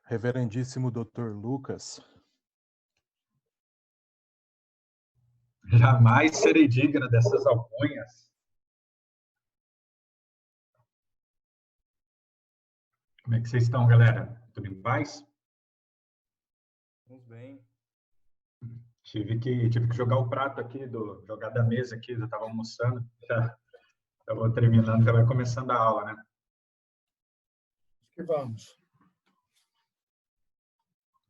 Reverendíssimo Dr. Lucas. Jamais serei digna dessas alcunhas. Como é que vocês estão, galera? Tudo em paz? Vamos bem. Tive que jogar o prato aqui, jogar da mesa aqui, eu estava almoçando, já estava terminando, já vai começando a aula, né? Acho que vamos.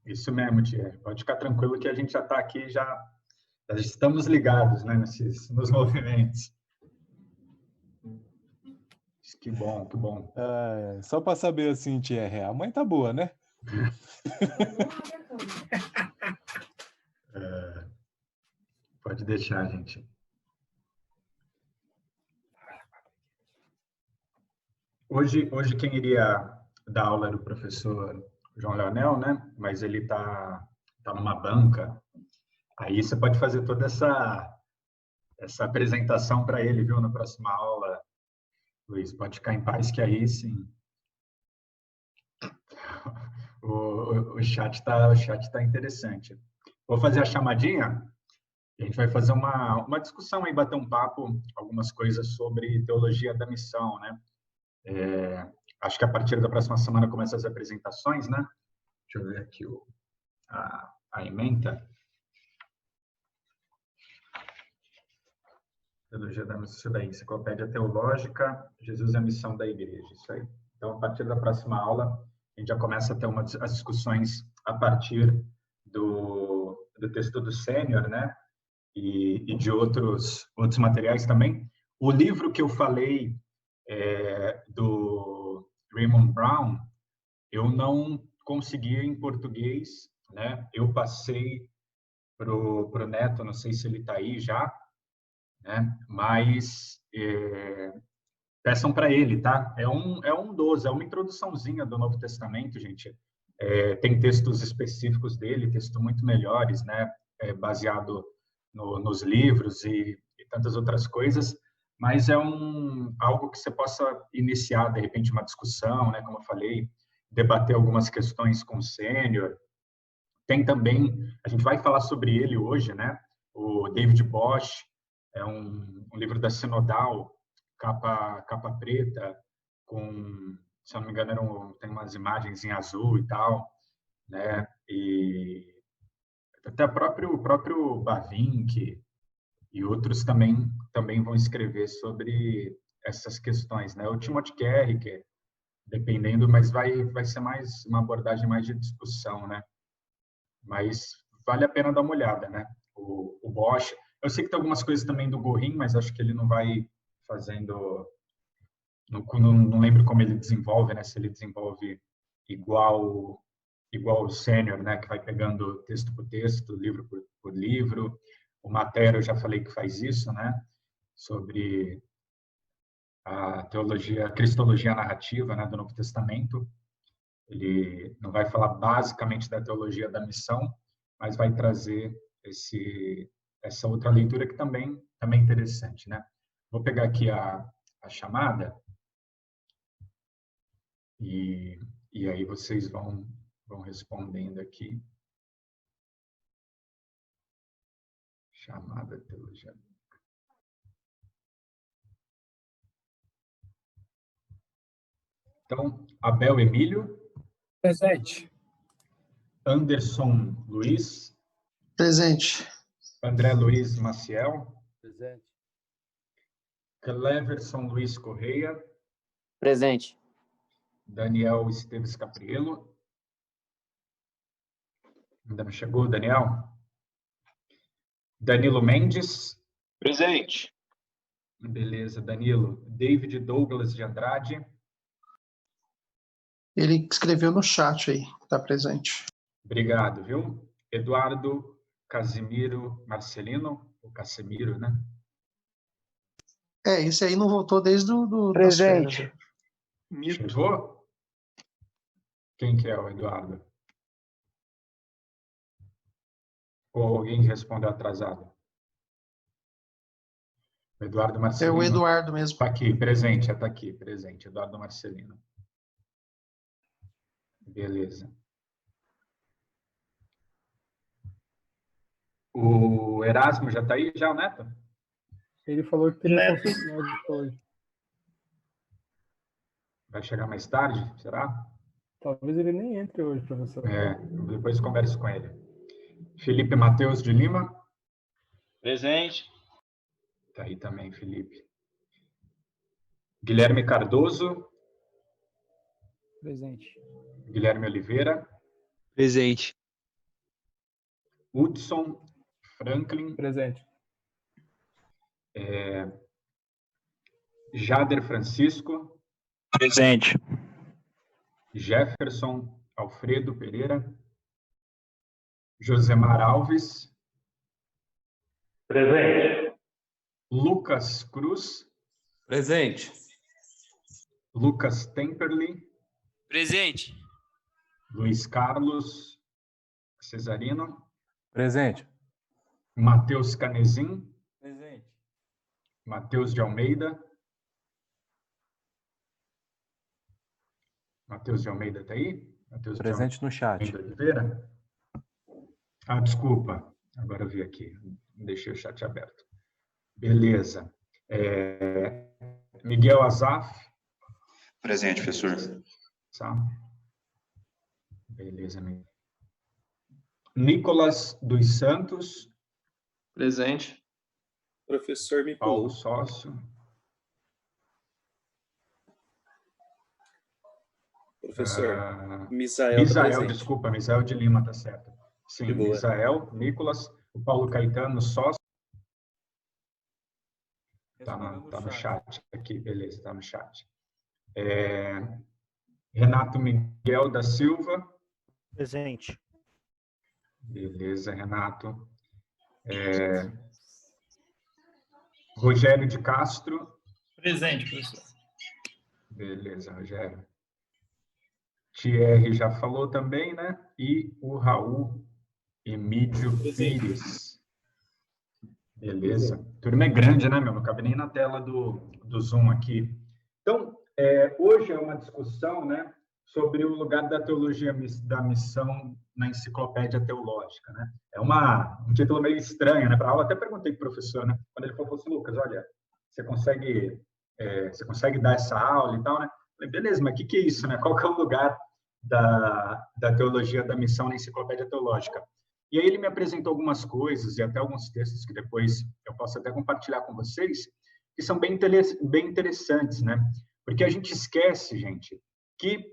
Isso mesmo, tia. Pode ficar tranquilo que a gente já está aqui, já estamos ligados, né, nos movimentos. Que bom, que bom. Só para saber assim, Thierry, a mãe tá boa, né? Pode deixar, gente. Hoje quem iria dar aula era o professor João Leonel, né? Mas ele tá numa banca. Aí você pode fazer toda essa apresentação para ele, viu? Na próxima aula, Luiz. Pode ficar em paz que aí sim. O chat tá interessante. Vou fazer a chamadinha. A gente vai fazer uma discussão aí, bater um papo, algumas coisas sobre teologia da missão, né? Acho que a partir da próxima semana começam as apresentações, né? Deixa eu ver aqui a ementa. Teologia da missão, isso daí, enciclopédia teológica, Jesus é a missão da igreja, isso aí. Então, a partir da próxima aula, a gente já começa a ter as discussões a partir do texto do Sênior, né? E de outros materiais também. O livro que eu falei do Raymond Brown, eu não consegui em português, né? Eu passei pro Neto, não sei se ele está aí já, né? Mas peçam para ele, tá? É uma introduçãozinha do Novo Testamento, gente. Tem textos específicos dele, textos muito melhores, né? Baseado nos livros e tantas outras coisas, mas é algo que você possa iniciar, de repente, uma discussão, né? Como eu falei, debater algumas questões com o Sênior. Tem também, a gente vai falar sobre ele hoje, né? O David Bosch, é um livro da Sinodal, capa preta, com, se eu não me engano, tem umas imagens em azul e tal, né? E até o próprio Bavinck e outros também vão escrever sobre essas questões, né? O Timothy Carrick, dependendo, mas vai ser mais uma abordagem mais de discussão, né? Mas vale a pena dar uma olhada, né? O Bosch, eu sei que tem algumas coisas também do Gorin, mas acho que ele não vai fazendo, não lembro como ele desenvolve, né? Se ele desenvolve igual o Sênior, né? Que vai pegando texto por texto, livro por livro. O Matera, eu já falei que faz isso, né? Sobre a teologia, a cristologia narrativa, né? Do Novo Testamento. Ele não vai falar basicamente da teologia da missão, mas vai trazer essa outra leitura que também é interessante, né? Vou pegar aqui a chamada e aí vocês vão respondendo aqui. Chamada teologia. Então, Abel Emílio. Presente. Anderson Luiz. Presente. André Luiz Maciel. Presente. Cleverson Luiz Correia. Presente. Daniel Esteves Caprielo. Ainda não chegou, Daniel? Danilo Mendes. Presente. Beleza, Danilo. David Douglas de Andrade. Ele escreveu no chat aí, está presente. Obrigado, viu? Eduardo Casimiro Marcelino, ou Casemiro, né? Esse aí não voltou desde das Presente. férias. Mito. Chegou? Quem que é o Eduardo? Ou alguém que respondeu atrasado? O Eduardo É Marcelino. o Eduardo mesmo. Está aqui, presente, está aqui, presente. Eduardo Marcelino. Beleza. O Erasmo já está aí, já, o Neto? Ele falou que teria consulta médica hoje. Vai chegar mais tarde, será? Talvez ele nem entre hoje, professor. Depois converso com ele. Felipe Matheus de Lima. Presente. Está aí também, Felipe. Guilherme Cardoso. Presente. Guilherme Oliveira. Presente. Hudson Franklin. Presente. Jader Francisco. Presente. Jefferson Alfredo Pereira. Josemar Alves. Presente. Lucas Cruz. Presente. Lucas Temperley. Presente. Luiz Carlos Cesarino. Presente. Matheus Canezin. Presente. Matheus de Almeida. Matheus de Almeida está aí? Matheus Presente no chat. de Oliveira? Ah, desculpa. Agora eu vi aqui. Deixei o chat aberto. Beleza. Miguel Azaf. Presente, professor. Tá. Beleza, Miguel. Nicolas dos Santos. Presente. Professor me Paulo Sócio. Professor, Misael, presente. desculpa, Misael de Lima, tá certo. Sim, Misael, Nicolas, o Paulo Caetano, sócio. Tá no chat aqui, beleza, tá no chat. Renato Miguel da Silva. Presente. Beleza, Renato. Rogério de Castro. Presente, professor. Beleza, Rogério. Thierry já falou também, né? E o Raul Emílio Pires. Beleza. A turma é grande, né, meu? Não cabe nem na tela do Zoom aqui. Então, hoje é uma discussão, né, sobre o lugar da teologia da missão na enciclopédia teológica, né? É um título meio estranho, né? Para aula, até perguntei para o professor, né? Quando ele falou assim, Lucas, olha, você consegue dar essa aula e tal, né? Eu falei, beleza, mas o que é isso, né? Qual que é o lugar da teologia da missão na enciclopédia teológica? E aí ele me apresentou algumas coisas e até alguns textos que depois eu posso até compartilhar com vocês, que são bem interessantes, né? Porque a gente esquece, gente, que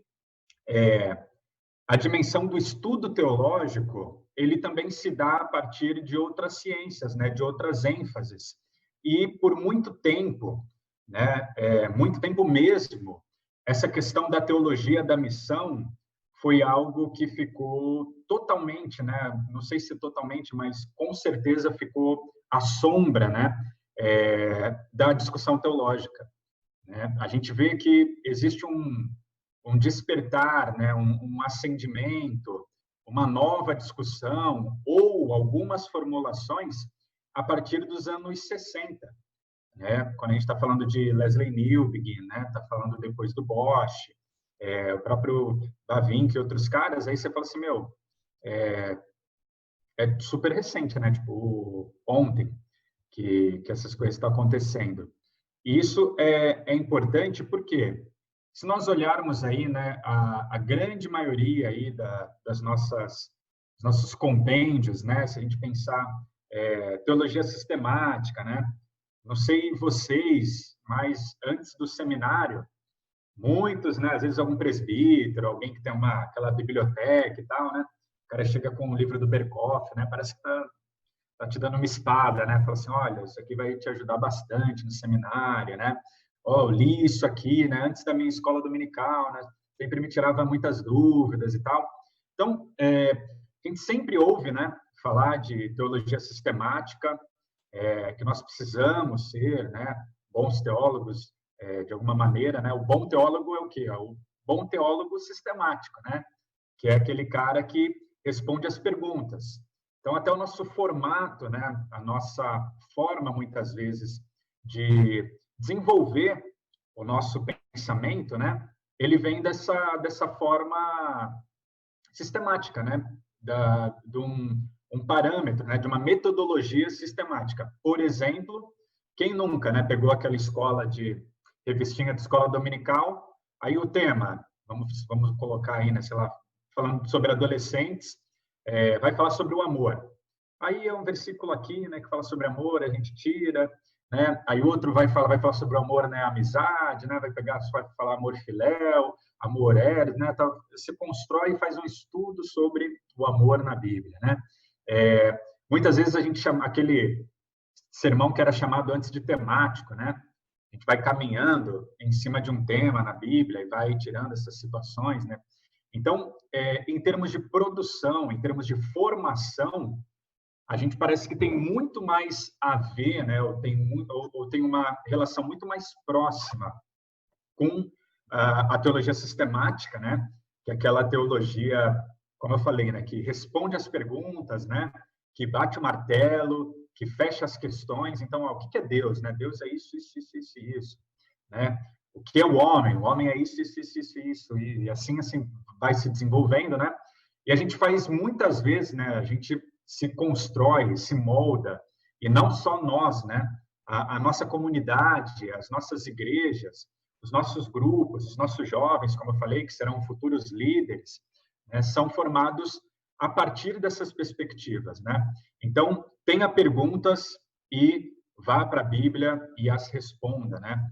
a dimensão do estudo teológico, ele também se dá a partir de outras ciências, né? De outras ênfases. E por muito tempo, né? Muito tempo mesmo, essa questão da teologia da missão foi algo que ficou totalmente, né? Não sei se totalmente, mas com certeza ficou à sombra, né? Da discussão teológica, né? A gente vê que existe um despertar, né? Um acendimento, uma nova discussão ou algumas formulações a partir dos anos 60. Né? Quando a gente está falando de Leslie Newbigin, né? Está falando depois do Bosch, o próprio Bavinck e outros caras, aí você fala assim, meu, é super recente, né? Tipo, ontem que essas coisas estão acontecendo. E isso é importante porque, se nós olharmos aí, né, a grande maioria aí dos nossos compêndios, né? Se a gente pensar teologia sistemática, né? Não sei vocês, mas antes do seminário, muitos, né, às vezes algum presbítero, alguém que tem aquela biblioteca e tal, né, o cara chega com um livro do Berkhoff, né, parece que tá te dando uma espada, né, fala assim, olha, isso aqui vai te ajudar bastante no seminário, né, eu li isso aqui, né, antes da minha escola dominical, né, sempre me tirava muitas dúvidas e tal. Então, a gente sempre ouve, né, falar de teologia sistemática, que nós precisamos ser, né, bons teólogos, de alguma maneira, né? O bom teólogo é o quê? É o bom teólogo sistemático, né? Que é aquele cara que responde as perguntas. Então, até o nosso formato, né? A nossa forma, muitas vezes, de desenvolver o nosso pensamento, né? Ele vem dessa forma sistemática, né? De um parâmetro, né, de uma metodologia sistemática. Por exemplo, quem nunca, né, pegou aquela escola de revistinha de escola dominical, aí o tema, vamos colocar aí, né, sei lá, falando sobre adolescentes, vai falar sobre o amor. Aí é um versículo aqui, né, que fala sobre amor, a gente tira, né? Aí outro vai falar sobre o amor, né, amizade, né? Vai falar amor filéu, amor eros, né? Então, você constrói e faz um estudo sobre o amor na Bíblia, né? Muitas vezes a gente chama aquele sermão que era chamado antes de temático, né? A gente vai caminhando em cima de um tema na Bíblia e vai tirando essas situações, né? Então, em termos de produção, em termos de formação, a gente parece que tem muito mais a ver, né? Ou tem uma relação muito mais próxima com a teologia sistemática, né? Que é aquela teologia, como eu falei, né? Que responde às perguntas, né? Que bate o martelo, que fecha as questões. Então, o que é Deus, né? Deus é isso, isso, né? O que é o homem? O homem é isso, isso. E assim vai se desenvolvendo, né? E a gente faz muitas vezes, né? A gente se constrói, se molda, e não só nós, né? A nossa comunidade, as nossas igrejas, os nossos grupos, os nossos jovens, como eu falei, que serão futuros líderes, né? São formados a partir dessas perspectivas, né? Então, tenha perguntas e vá para a Bíblia e as responda, né?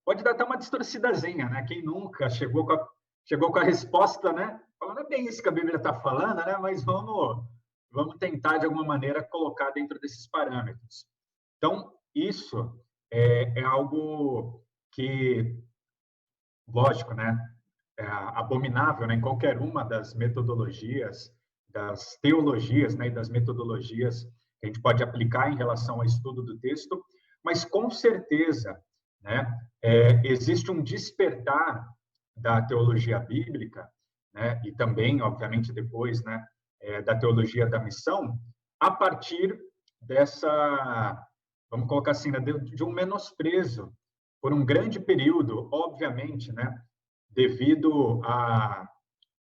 Pode dar até uma distorcidazinha, né? Quem nunca chegou com a resposta, né? Falando, é bem isso que a Bíblia está falando, né? Mas vamos tentar, de alguma maneira, colocar dentro desses parâmetros. Então, isso é algo que, lógico, né? É abominável, né? Em qualquer uma das metodologias, das teologias, né? E das metodologias que a gente pode aplicar em relação ao estudo do texto, mas, com certeza, né? Existe um despertar da teologia bíblica, né? E também, obviamente, depois, né? Da teologia da missão, a partir dessa, vamos colocar assim, né, de um menosprezo por um grande período, obviamente, né, devido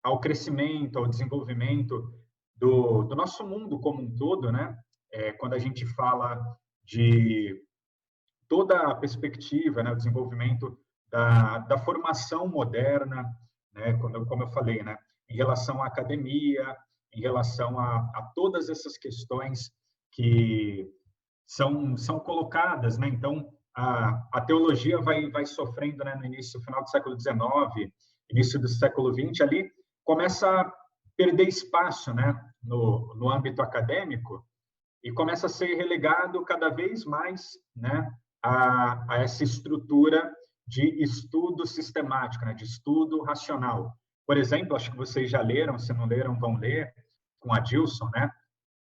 ao crescimento, ao desenvolvimento do nosso mundo como um todo, né? Quando a gente fala de toda a perspectiva, né, o desenvolvimento da formação moderna, né, como eu falei, né, em relação à academia, em relação a todas essas questões que são colocadas, né? Então, a teologia vai sofrendo, né, no final do século XIX, início do século XX, ali começa a perder espaço, né, no âmbito acadêmico e começa a ser relegado cada vez mais, né, a essa estrutura de estudo sistemático, né, de estudo racional. Por exemplo, acho que vocês já leram, se não leram, vão ler, com Adilson, né?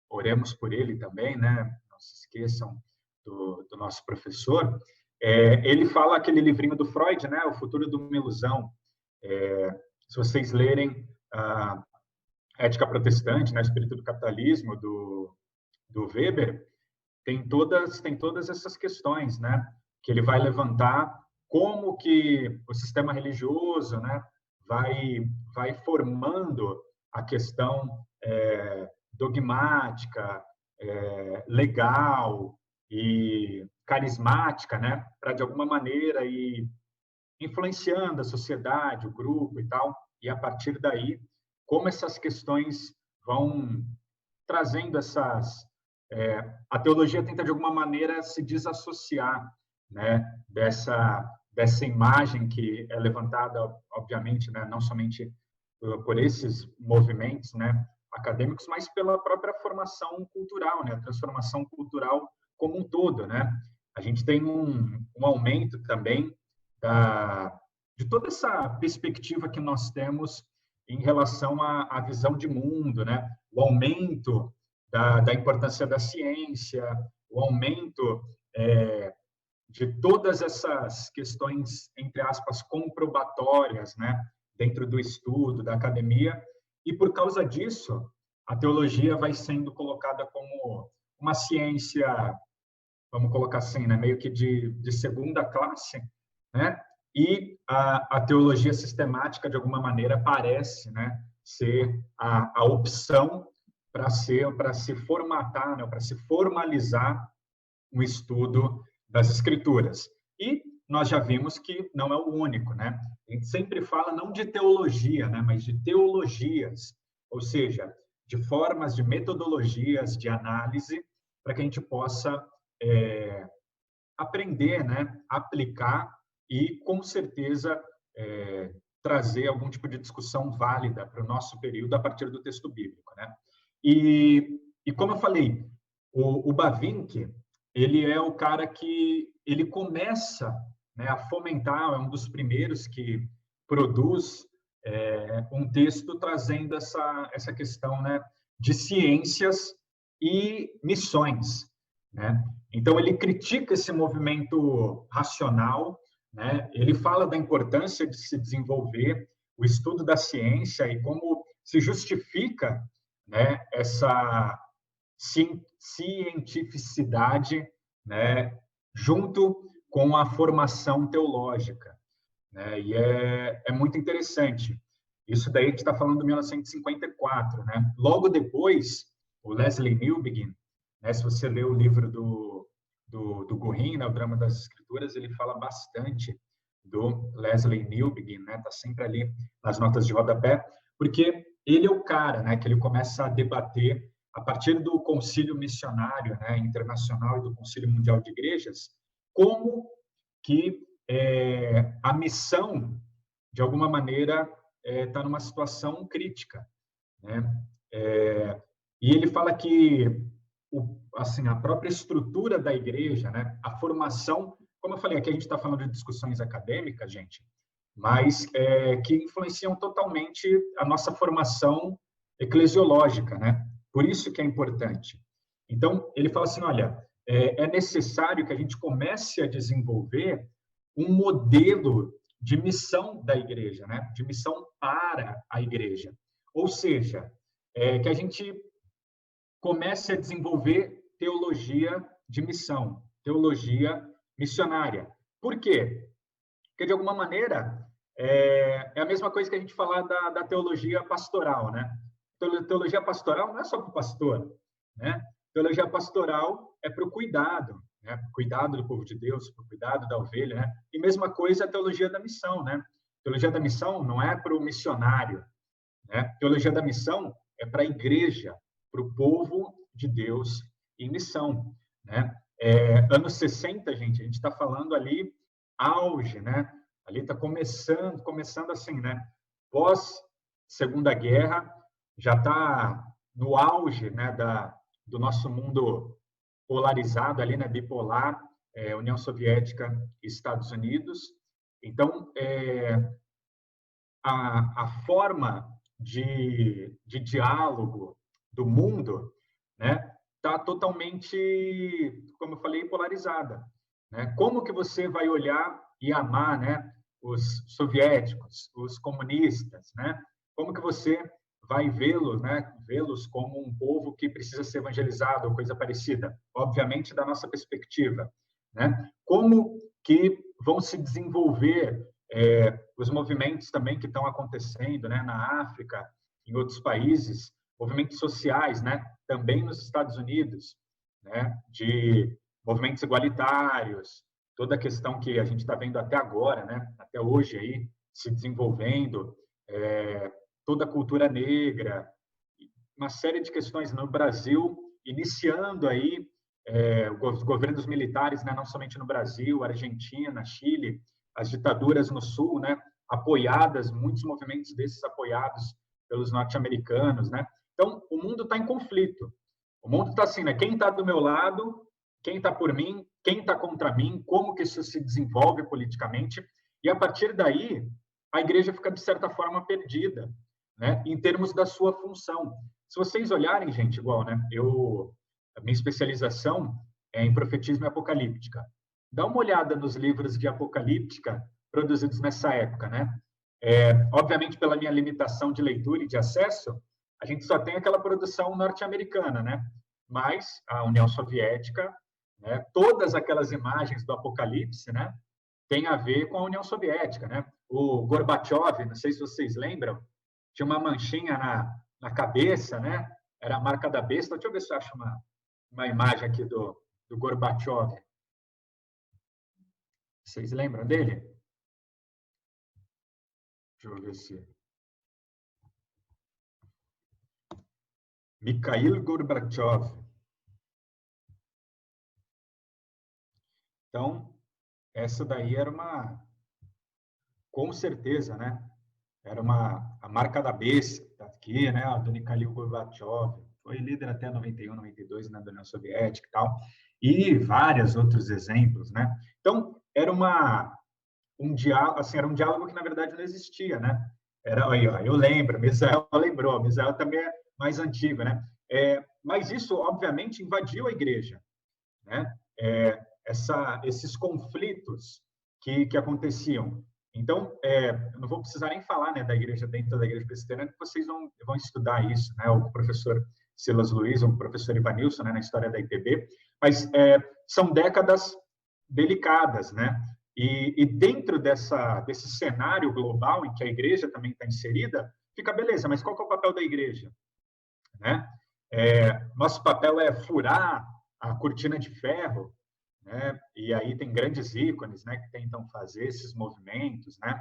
Oremos por ele também, né? Não se esqueçam do nosso professor. Ele fala aquele livrinho do Freud, né? O Futuro de uma Ilusão. Se vocês lerem a Ética Protestante, né? O Espírito do Capitalismo, do Weber, tem todas essas questões, né? Que ele vai levantar como que o sistema religioso, né? Vai formando a questão dogmática, legal e carismática, né? Para, de alguma maneira, ir influenciando a sociedade, o grupo e tal. E, a partir daí, como essas questões vão trazendo essas... a teologia tenta, de alguma maneira, se desassociar, né? Dessa imagem que é levantada, obviamente, né? Não somente por esses movimentos, né, acadêmicos, mas pela própria formação cultural, né, a transformação cultural como um todo, né. A gente tem um aumento também de toda essa perspectiva que nós temos em relação à visão de mundo, né, o aumento da importância da ciência, o aumento de todas essas questões, entre aspas, comprobatórias, né, dentro do estudo, da academia, e por causa disso, a teologia vai sendo colocada como uma ciência, vamos colocar assim, né, meio que de segunda classe, né, e a teologia sistemática, de alguma maneira, parece, né, ser a opção para se formatar, né, para se formalizar um estudo das Escrituras. E nós já vimos que não é o único, né? A gente sempre fala não de teologia, né, mas de teologias, ou seja, de formas, de metodologias de análise, para que a gente possa aprender, né, aplicar e, com certeza, trazer algum tipo de discussão válida para o nosso período a partir do texto bíblico, né? E como eu falei, o Bavinck, ele é o cara que ele começa, né, a fomentar, é um dos primeiros que produz um texto trazendo essa questão, né, de ciências e missões, né? Então, ele critica esse movimento racional, né? Ele fala da importância de se desenvolver o estudo da ciência e como se justifica, né, essa cientificidade, né, junto com a formação teológica, né? E é muito interessante. Isso daí a gente está falando de 1954, né? Logo depois, o Lesslie Newbigin, né, se você lê o livro do Gurin, né, o Drama das Escrituras, ele fala bastante do Lesslie Newbigin, né? Está sempre ali nas notas de rodapé, porque ele é o cara, né, que ele começa a debater a partir do Concílio Missionário, né, Internacional e do Concílio Mundial de Igrejas, como que a missão, de alguma maneira, está numa situação crítica, né? E ele fala que assim, a própria estrutura da igreja, né, a formação, como eu falei, aqui a gente está falando de discussões acadêmicas, gente, mas que influenciam totalmente a nossa formação eclesiológica, né? Por isso que é importante. Então, ele fala assim, olha, é necessário que a gente comece a desenvolver um modelo de missão da igreja, né? De missão para a igreja. Ou seja, que a gente comece a desenvolver teologia de missão, teologia missionária. Por quê? Porque, de alguma maneira, é a mesma coisa que a gente falar da teologia pastoral, né? Teologia pastoral não é só para o pastor, né? Teologia pastoral é para o cuidado, né? Para o cuidado do povo de Deus, para o cuidado da ovelha, né? E mesma coisa a teologia da missão, né? Teologia da missão não é para o missionário, né? Teologia da missão é para a igreja, para o povo de Deus em missão, né? Anos 60, gente, a gente está falando ali auge, né? Ali está começando assim, né? Pós Segunda Guerra, já está no auge, né, do nosso mundo polarizado ali, né, bipolar, União Soviética e Estados Unidos. Então, a forma de diálogo do mundo, né, está totalmente, como eu falei, polarizada, né? Como que você vai olhar e amar, né, os soviéticos, os comunistas, né? Como que você vai vê-los, né, vê-los como um povo que precisa ser evangelizado ou coisa parecida? Obviamente, da nossa perspectiva, né? Como que vão se desenvolver os movimentos também que estão acontecendo, né, na África, em outros países, movimentos sociais, né, também nos Estados Unidos, né, de movimentos igualitários, toda a questão que a gente está vendo até agora, né, até hoje aí, se desenvolvendo, toda a cultura negra, uma série de questões no Brasil, iniciando aí os governos militares, né, não somente no Brasil, Argentina, Chile, as ditaduras no Sul, né, apoiadas, muitos movimentos desses apoiados pelos norte-americanos, né? Então, o mundo está em conflito. O mundo está assim, né? Quem está do meu lado, quem está por mim, quem está contra mim, como que isso se desenvolve politicamente. E, a partir daí, a igreja fica, de certa forma, perdida, né, em termos da sua função. Se vocês olharem, gente, igual, né? A minha especialização é em profetismo e apocalíptica. Dá uma olhada nos livros de apocalíptica produzidos nessa época, né? Obviamente, pela minha limitação de leitura e de acesso, a gente só tem aquela produção norte-americana, né? Mas a União Soviética, né, todas aquelas imagens do Apocalipse, né, tem a ver com a União Soviética, né? O Gorbachev, não sei se vocês lembram, tinha uma manchinha na cabeça, né? era a marca da besta. Deixa eu ver se eu acho uma imagem aqui do Gorbachev. Vocês lembram dele? Deixa eu ver se... Mikhail Gorbachev. Então, essa daí era com certeza, né? Era a marca da besta, tá aqui, né? A do Mikhail Gorbachev. Foi líder até 91, 92, né, da União Soviética e tal. E vários outros exemplos, né? Então, era um diálogo, assim, era um diálogo que, na verdade, não existia, né? Era, aí, ó, eu lembro, Misael lembrou, Misael também é mais antigo, né? Mas isso, obviamente, invadiu a igreja, né? Esses conflitos que aconteciam. Então, eu não vou precisar nem falar, né, da igreja dentro da igreja presbiteriana, que vocês vão estudar isso, né? O professor Silas Luiz, o professor Ivanilson, né, na história da IPB. Mas são décadas delicadas, né? E dentro desse cenário global em que a igreja também está inserida, fica beleza, mas qual que é o papel da igreja? Né? Nosso papel é furar a cortina de ferro, né? E aí tem grandes ícones, né, que tentam fazer esses movimentos, né?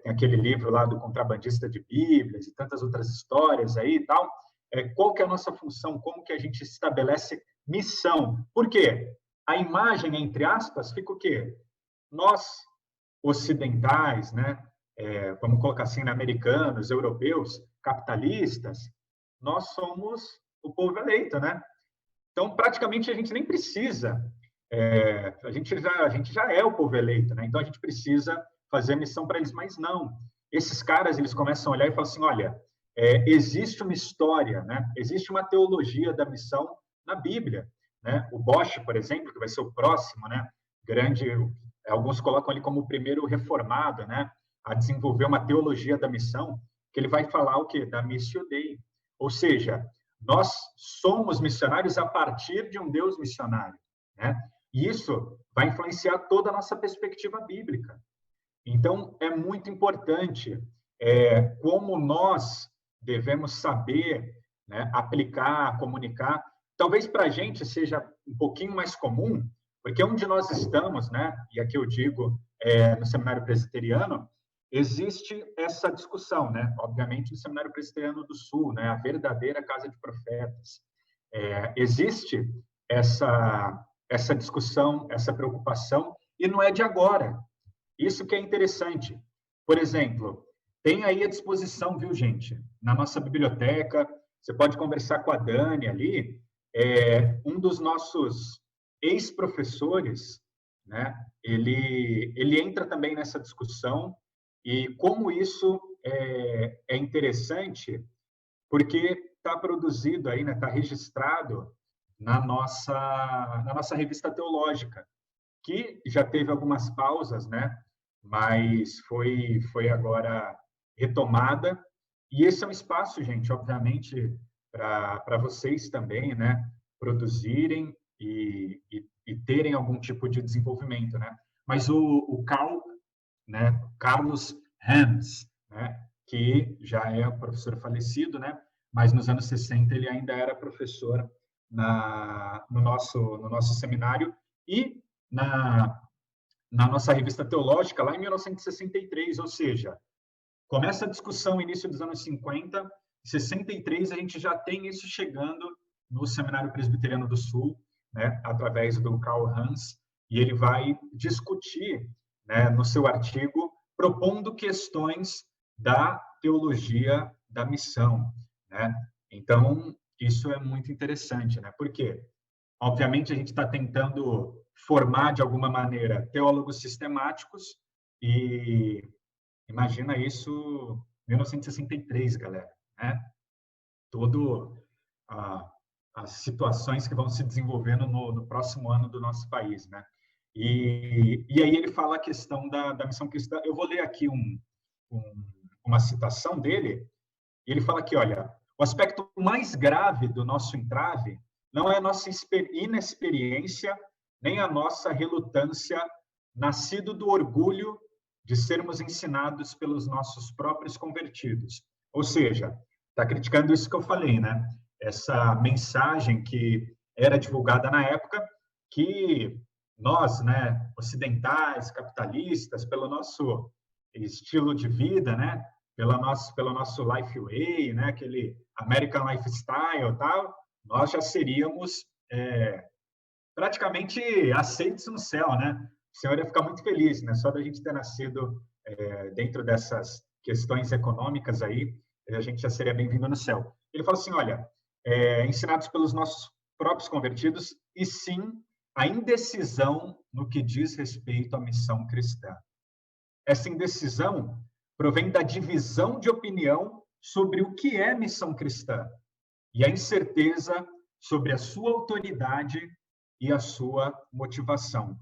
Tem aquele livro lá do Contrabandista de Bíblias e tantas outras histórias aí e tal. Qual que é a nossa função? Como que a gente estabelece missão? Por quê? A imagem, entre aspas, fica o quê? Nós, ocidentais, né? Vamos colocar assim, né, americanos, europeus, capitalistas, nós somos o povo eleito, né? Então, praticamente, a gente nem precisa, a gente já é o povo eleito, né? Então, a gente precisa fazer a missão para eles, mas não. Esses caras, eles começam a olhar e falam assim, olha, existe uma história, né? Existe uma teologia da missão na Bíblia, né? O Bosch, por exemplo, que vai ser o próximo, né? Grande, alguns colocam ele como o primeiro reformado, né? A desenvolver uma teologia da missão, que ele vai falar o quê? Da Missio Dei. Ou seja, nós somos missionários a partir de um Deus missionário, né? E isso vai influenciar toda a nossa perspectiva bíblica. Então, é muito importante como nós devemos saber, né, aplicar, comunicar. Talvez para a gente seja um pouquinho mais comum, porque onde nós estamos, né, e aqui eu digo no Seminário Presbiteriano, existe essa discussão, né? Obviamente, no Seminário Presbiteriano do Sul, né? A verdadeira casa de profetas. Existe essa discussão, essa preocupação, e não é de agora. Isso que é interessante. Por exemplo, tem aí à disposição, viu, gente? Na nossa biblioteca, você pode conversar com a Dani ali, um dos nossos ex-professores, né? Ele entra também nessa discussão. E como isso é interessante, porque está produzido aí, né, está registrado na nossa revista teológica, que já teve algumas pausas, né, mas foi agora retomada. E esse é um espaço, gente, obviamente, para vocês também, né, produzirem e terem algum tipo de desenvolvimento, né? Mas o Carl, né, Carlos Hans, né, que já é um professor falecido, né, mas nos anos 60 ele ainda era professor no nosso seminário e na nossa revista teológica, lá em 1963, ou seja, começa a discussão no início dos anos 50, em 63 a gente já tem isso chegando no Seminário Presbiteriano do Sul, né, através do Carl Hans, e ele vai discutir, né, no seu artigo, propondo questões da teologia da missão, né? Então, isso é muito interessante, né? Porque, obviamente, a gente está tentando formar, de alguma maneira, teólogos sistemáticos e imagina isso em 1963, galera, né? As situações que vão se desenvolvendo no próximo ano do nosso país, né? E aí ele fala a questão da missão cristã. Eu vou ler aqui uma citação dele. E ele fala aqui, olha, o aspecto mais grave do nosso entrave não é a nossa inexperiência, nem a nossa relutância, nascido do orgulho de sermos ensinados pelos nossos próprios convertidos. Ou seja, está criticando isso que eu falei, né? essa mensagem que era divulgada na época, que nós, né, ocidentais, capitalistas, pelo nosso estilo de vida, né, pelo nosso life way, né, aquele American lifestyle, tal, nós já seríamos praticamente aceitos no céu, né? O Senhor ia ficar muito feliz, né? Só da gente ter nascido dentro dessas questões econômicas aí, a gente já seria bem-vindo no céu. Ele fala assim, olha, ensinados pelos nossos próprios convertidos, e sim a indecisão no que diz respeito à missão cristã. Essa indecisão provém da divisão de opinião sobre o que é missão cristã e a incerteza sobre a sua autoridade e a sua motivação.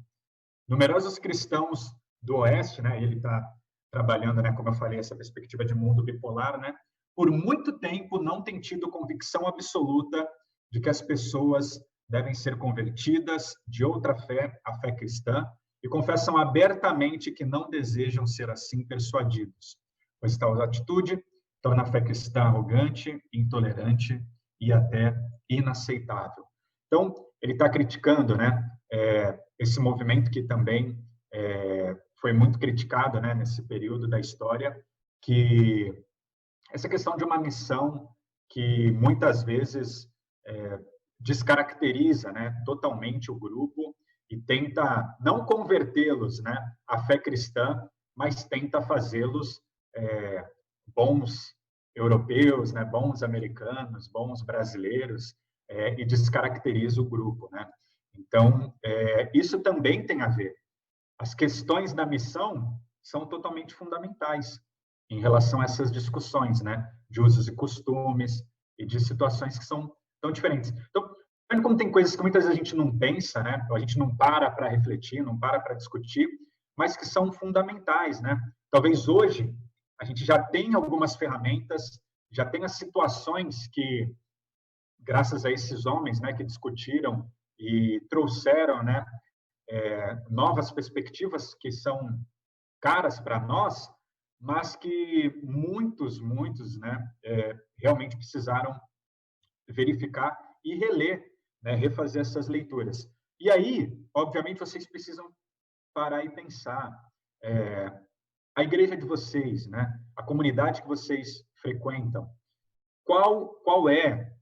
Numerosos cristãos do Oeste, né, ele está trabalhando, né, como eu falei, essa perspectiva de mundo bipolar, né, por muito tempo não tem tido convicção absoluta de que as pessoas devem ser convertidas de outra fé à fé cristã e confessam abertamente que não desejam ser assim persuadidos, pois tal atitude torna a fé cristã arrogante, intolerante e até inaceitável. Então, ele está criticando, né, esse movimento que também foi muito criticado, né, nesse período da história, que essa questão de uma missão que muitas vezes descaracteriza, né, totalmente o grupo e tenta não convertê-los, né, à fé cristã, mas tenta fazê-los bons europeus, né, bons americanos, bons brasileiros, e descaracteriza o grupo, né? Então, isso também tem a ver. As questões da missão são totalmente fundamentais em relação a essas discussões, né, de usos e costumes e de situações que são tão diferentes. Então, vendo como tem coisas que muitas vezes a gente não pensa, né, ou a gente não para refletir, não para discutir, mas que são fundamentais, né? Talvez hoje a gente já tenha algumas ferramentas, já tenha situações que, graças a esses homens, né, que discutiram e trouxeram, né, novas perspectivas que são caras para nós, mas que muitos, né, realmente precisaram verificar e reler, né, refazer essas leituras. E aí, obviamente, vocês precisam parar e pensar. A igreja de vocês, né, a comunidade que vocês frequentam, qual é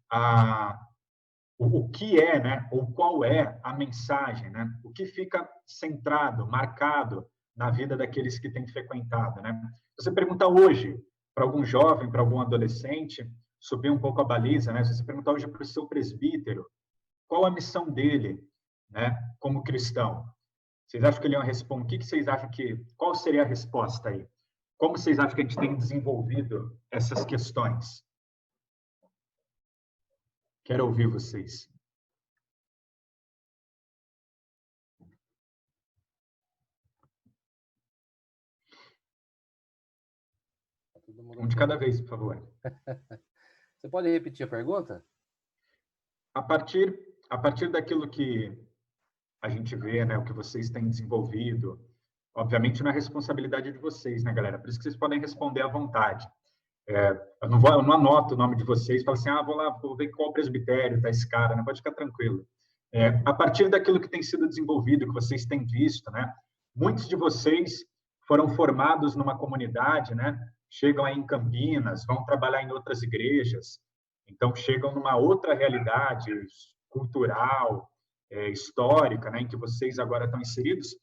o que é, né, ou qual é a mensagem, né, o que fica centrado, marcado na vida daqueles que têm frequentado, né? Você pergunta hoje para algum jovem, para algum adolescente, subir um pouco a baliza, né? Se você perguntar hoje para o seu presbítero, qual a missão dele, né, como cristão? Vocês acham que ele ia responder? O que vocês acham qual seria a resposta aí? Como vocês acham que a gente tem desenvolvido essas questões? Quero ouvir vocês. Um de cada vez, por favor. Você pode repetir a pergunta? A partir daquilo que a gente vê, né, o que vocês têm desenvolvido, obviamente não é responsabilidade de vocês, né, galera? Por isso que vocês podem responder à vontade. Eu não anoto o nome de vocês, falo assim, vou lá, vou ver qual presbitério tá esse cara, né? Pode ficar tranquilo. A partir daquilo que tem sido desenvolvido, que vocês têm visto, né? Muitos de vocês foram formados numa comunidade, né? Chegam aí em Campinas, vão trabalhar em outras igrejas, então chegam numa outra realidade cultural, histórica, né? Em que vocês agora estão inseridos.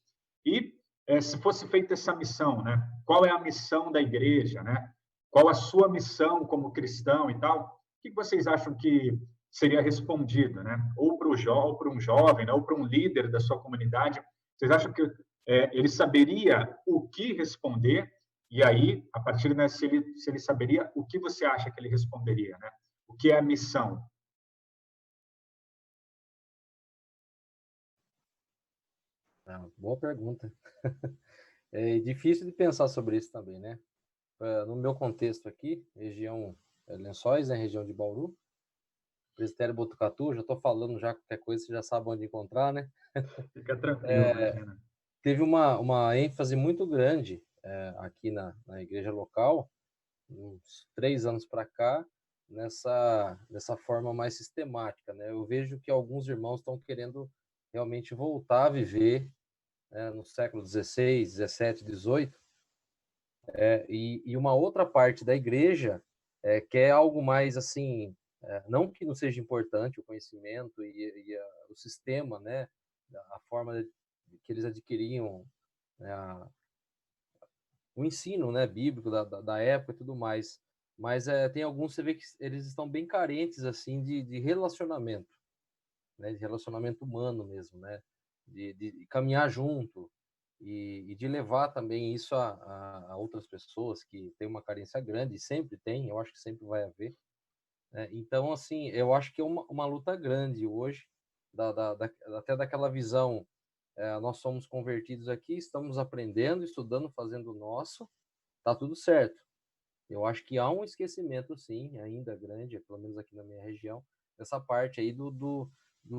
E se fosse feita essa missão, né? Qual é a missão da igreja, né? Qual a sua missão como cristão e tal? O que vocês acham que seria respondido, né? Ou para um jovem, né? Ou para um líder da sua comunidade? Vocês acham que ele saberia o que responder? E aí, a partir daí, se ele saberia, o que você acha que ele responderia, né? O que é a missão? Boa pergunta. É difícil de pensar sobre isso também, né? No meu contexto aqui, região Lençóis, né, região de Bauru, Presbitério Botucatu, já estou falando já qualquer coisa, você já sabe onde encontrar, né? Fica tranquilo, imagina. Teve uma ênfase muito grande aqui na igreja local, uns 3 anos para cá, nessa forma mais sistemática, né? Eu vejo que alguns irmãos estão querendo realmente voltar a viver, né, no século XVI, XVII, XVIII, e uma outra parte da igreja quer algo mais assim, não que não seja importante o conhecimento o sistema, né, a forma que eles adquiriam, né, o ensino, né, bíblico da época e tudo mais, mas tem alguns, você vê que eles estão bem carentes assim de relacionamento, né, de relacionamento humano mesmo, né, de caminhar junto e de levar também isso a outras pessoas que têm uma carência grande, e sempre tem, eu acho que sempre vai haver, né? Então, assim, eu acho que é uma luta grande hoje, até daquela visão, nós somos convertidos aqui, estamos aprendendo, estudando, fazendo o nosso, tá tudo certo. Eu acho que há um esquecimento, sim, ainda grande, pelo menos aqui na minha região, dessa parte aí do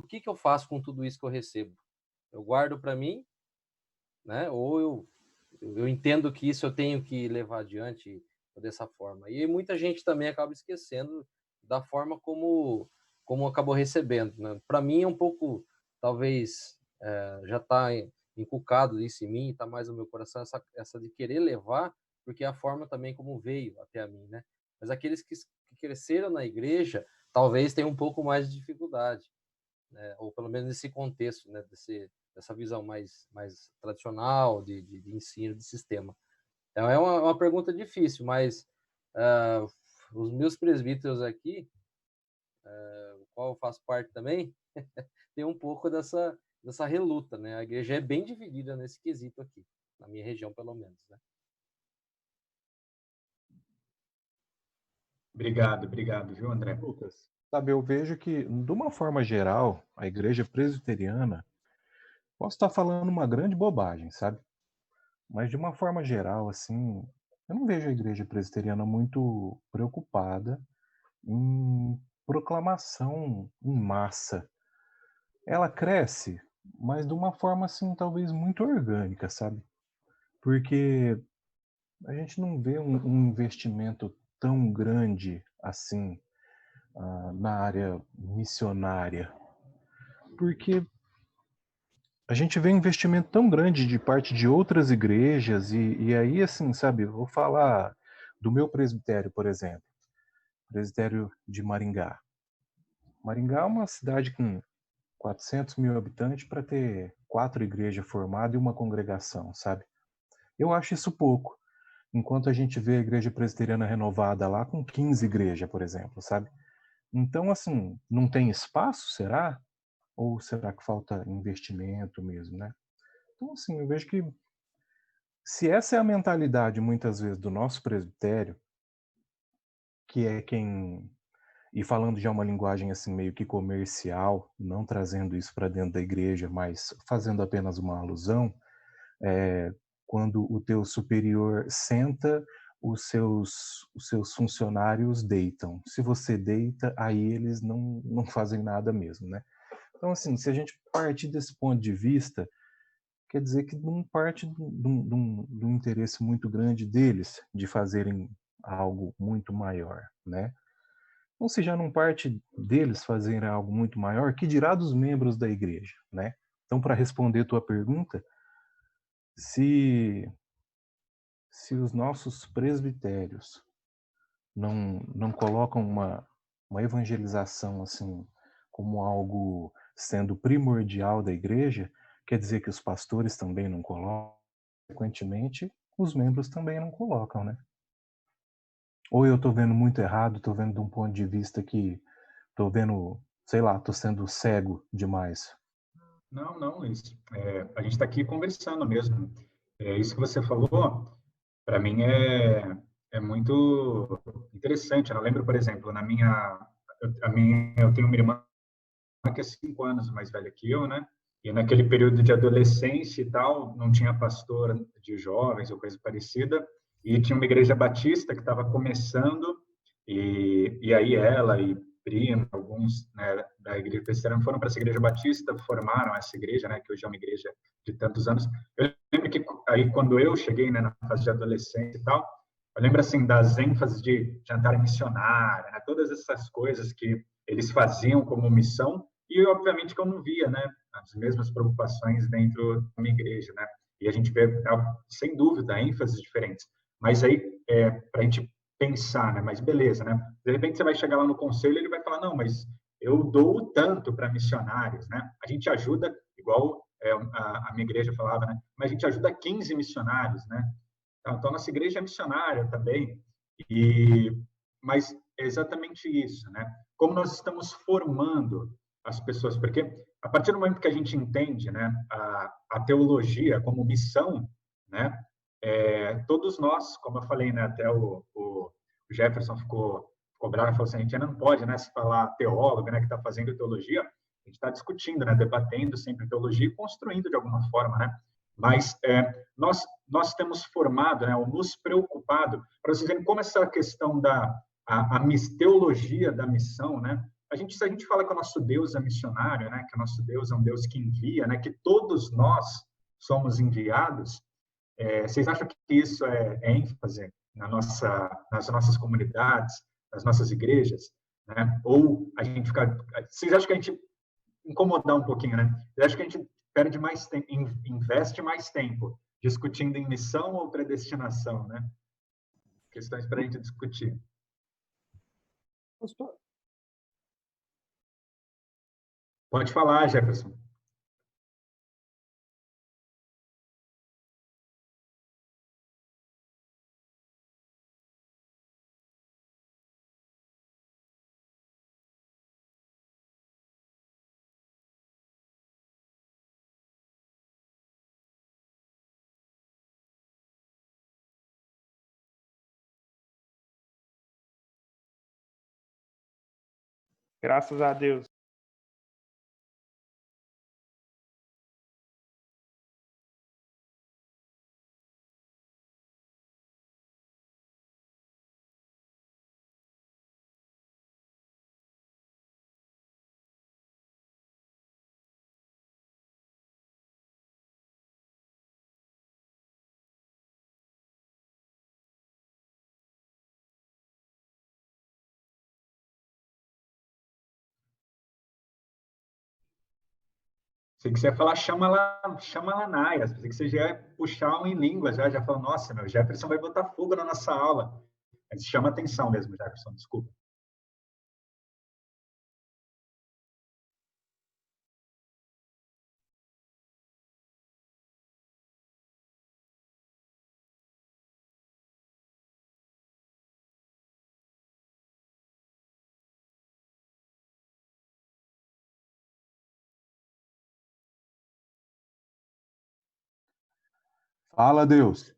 que eu faço com tudo isso que eu recebo. Eu guardo para mim, né? Ou eu entendo que isso eu tenho que levar adiante dessa forma. E muita gente também acaba esquecendo da forma como acabou recebendo, né? Para mim é um pouco, talvez, já está inculcado isso em mim, está mais no meu coração, essa de querer levar, porque é a forma também como veio até a mim, né? Mas aqueles que cresceram na igreja, talvez tenham um pouco mais de dificuldade, né? Ou pelo menos nesse contexto, né? Dessa visão mais tradicional de ensino, de sistema. Então, é uma pergunta difícil, mas os meus presbíteros aqui, o qual eu faço parte também, tem um pouco dessa reluta, né? A igreja é bem dividida nesse quesito aqui, na minha região, pelo menos, né? Obrigado, viu, André? Lucas, sabe, eu vejo que, de uma forma geral, a igreja presbiteriana, posso estar falando uma grande bobagem, sabe? Mas de uma forma geral, assim, eu não vejo a igreja presbiteriana muito preocupada em proclamação em massa. Ela cresce, mas de uma forma, assim, talvez muito orgânica, sabe? Porque a gente não vê um investimento tão grande assim na área missionária. Porque a gente vê um investimento tão grande de parte de outras igrejas, e aí, assim, sabe, eu vou falar do meu presbitério, por exemplo, presbitério de Maringá. Maringá é uma cidade com 400 mil habitantes para ter 4 igrejas formadas e uma congregação, sabe? Eu acho isso pouco, enquanto a gente vê a igreja presbiteriana renovada lá com 15 igrejas, por exemplo, sabe? Então, assim, não tem espaço, será? Ou será que falta investimento mesmo, né? Então, assim, eu vejo que se essa é a mentalidade, muitas vezes, do nosso presbitério, que é quem... E falando já uma linguagem assim meio que comercial, não trazendo isso para dentro da igreja, mas fazendo apenas uma alusão, quando o teu superior senta, os seus funcionários deitam. Se você deita, aí eles não fazem nada mesmo, né? Então, assim, se a gente partir desse ponto de vista, quer dizer que não parte de um interesse muito grande deles de fazerem algo muito maior, né? Então, se já não parte deles fazerem algo muito maior, que dirá dos membros da igreja, né? Então, para responder tua pergunta, se os nossos presbitérios não colocam uma evangelização assim como algo sendo primordial da igreja, quer dizer que os pastores também não colocam, consequentemente, os membros também não colocam, né? Ou eu estou vendo muito errado, estou vendo de um ponto de vista que estou vendo, sei lá, estou sendo cego demais. Não, Luiz. A gente está aqui conversando mesmo. Isso que você falou, para mim, é muito interessante. Eu lembro, por exemplo, eu tenho uma irmã que é 5 anos mais velha que eu, né? E naquele período de adolescência e tal, não tinha pastor de jovens ou coisa parecida, e tinha uma igreja batista que estava começando, e aí ela e prima, alguns, né, da igreja presbiteriana foram para essa igreja batista, formaram essa igreja, né, que hoje é uma igreja de tantos anos. Eu lembro que aí quando eu cheguei, né, na fase de adolescência e tal, Eu lembro, assim, das ênfases de jantar missionário, né? Todas essas coisas que eles faziam como missão, e obviamente que eu não via, né, as mesmas preocupações dentro da minha igreja, né? E a gente vê, sem dúvida, ênfases diferentes. Mas aí, para a gente pensar, né? Mas beleza, né? De repente você vai chegar lá no conselho e ele vai falar, não, mas eu dou tanto para missionários, né? A gente ajuda, igual a minha igreja falava, né? Mas a gente ajuda 15 missionários, né? Então, nossa igreja é missionária também, mas é exatamente isso, né? Como nós estamos formando as pessoas, porque a partir do momento que a gente entende, né, a teologia como missão, né, todos nós, como eu falei, né, até o Jefferson ficou bravo e falou assim, a gente ainda não pode, né, se falar teólogo, né, que está fazendo teologia, a gente está discutindo, né, debatendo sempre teologia e construindo de alguma forma, né? Mas nós temos formado, né, ou nos preocupado, para vocês verem como essa questão da teologia da missão, né? Se a gente fala que o nosso Deus é missionário, né, que o nosso Deus é um Deus que envia, né, que todos nós somos enviados, vocês acham que isso é ênfase nas nossas comunidades, nas nossas igrejas, né? Ou a gente fica... Vocês acham que a gente incomodar um pouquinho, né? Vocês acham que a gente perde mais tempo, investe mais tempo discutindo em missão ou predestinação, né? Questões para a gente discutir. Pode falar, Jefferson. Graças a Deus. Se você ia falar, chama lá, Naya. Se você já ia puxar um em línguas, já falou, nossa, meu, Jefferson vai botar fogo na nossa aula. Mas chama atenção mesmo, Jefferson, desculpa. Fala, Deus.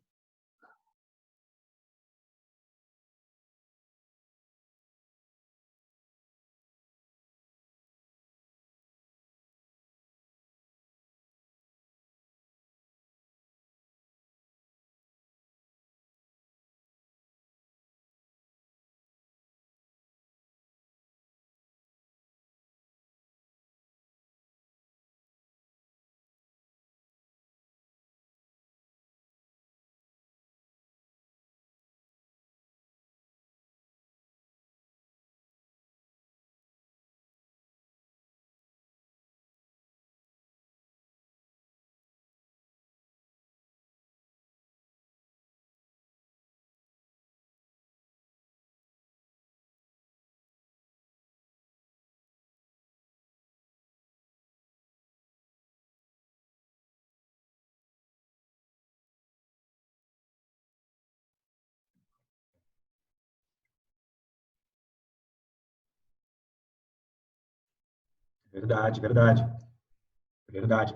Verdade, verdade. Verdade.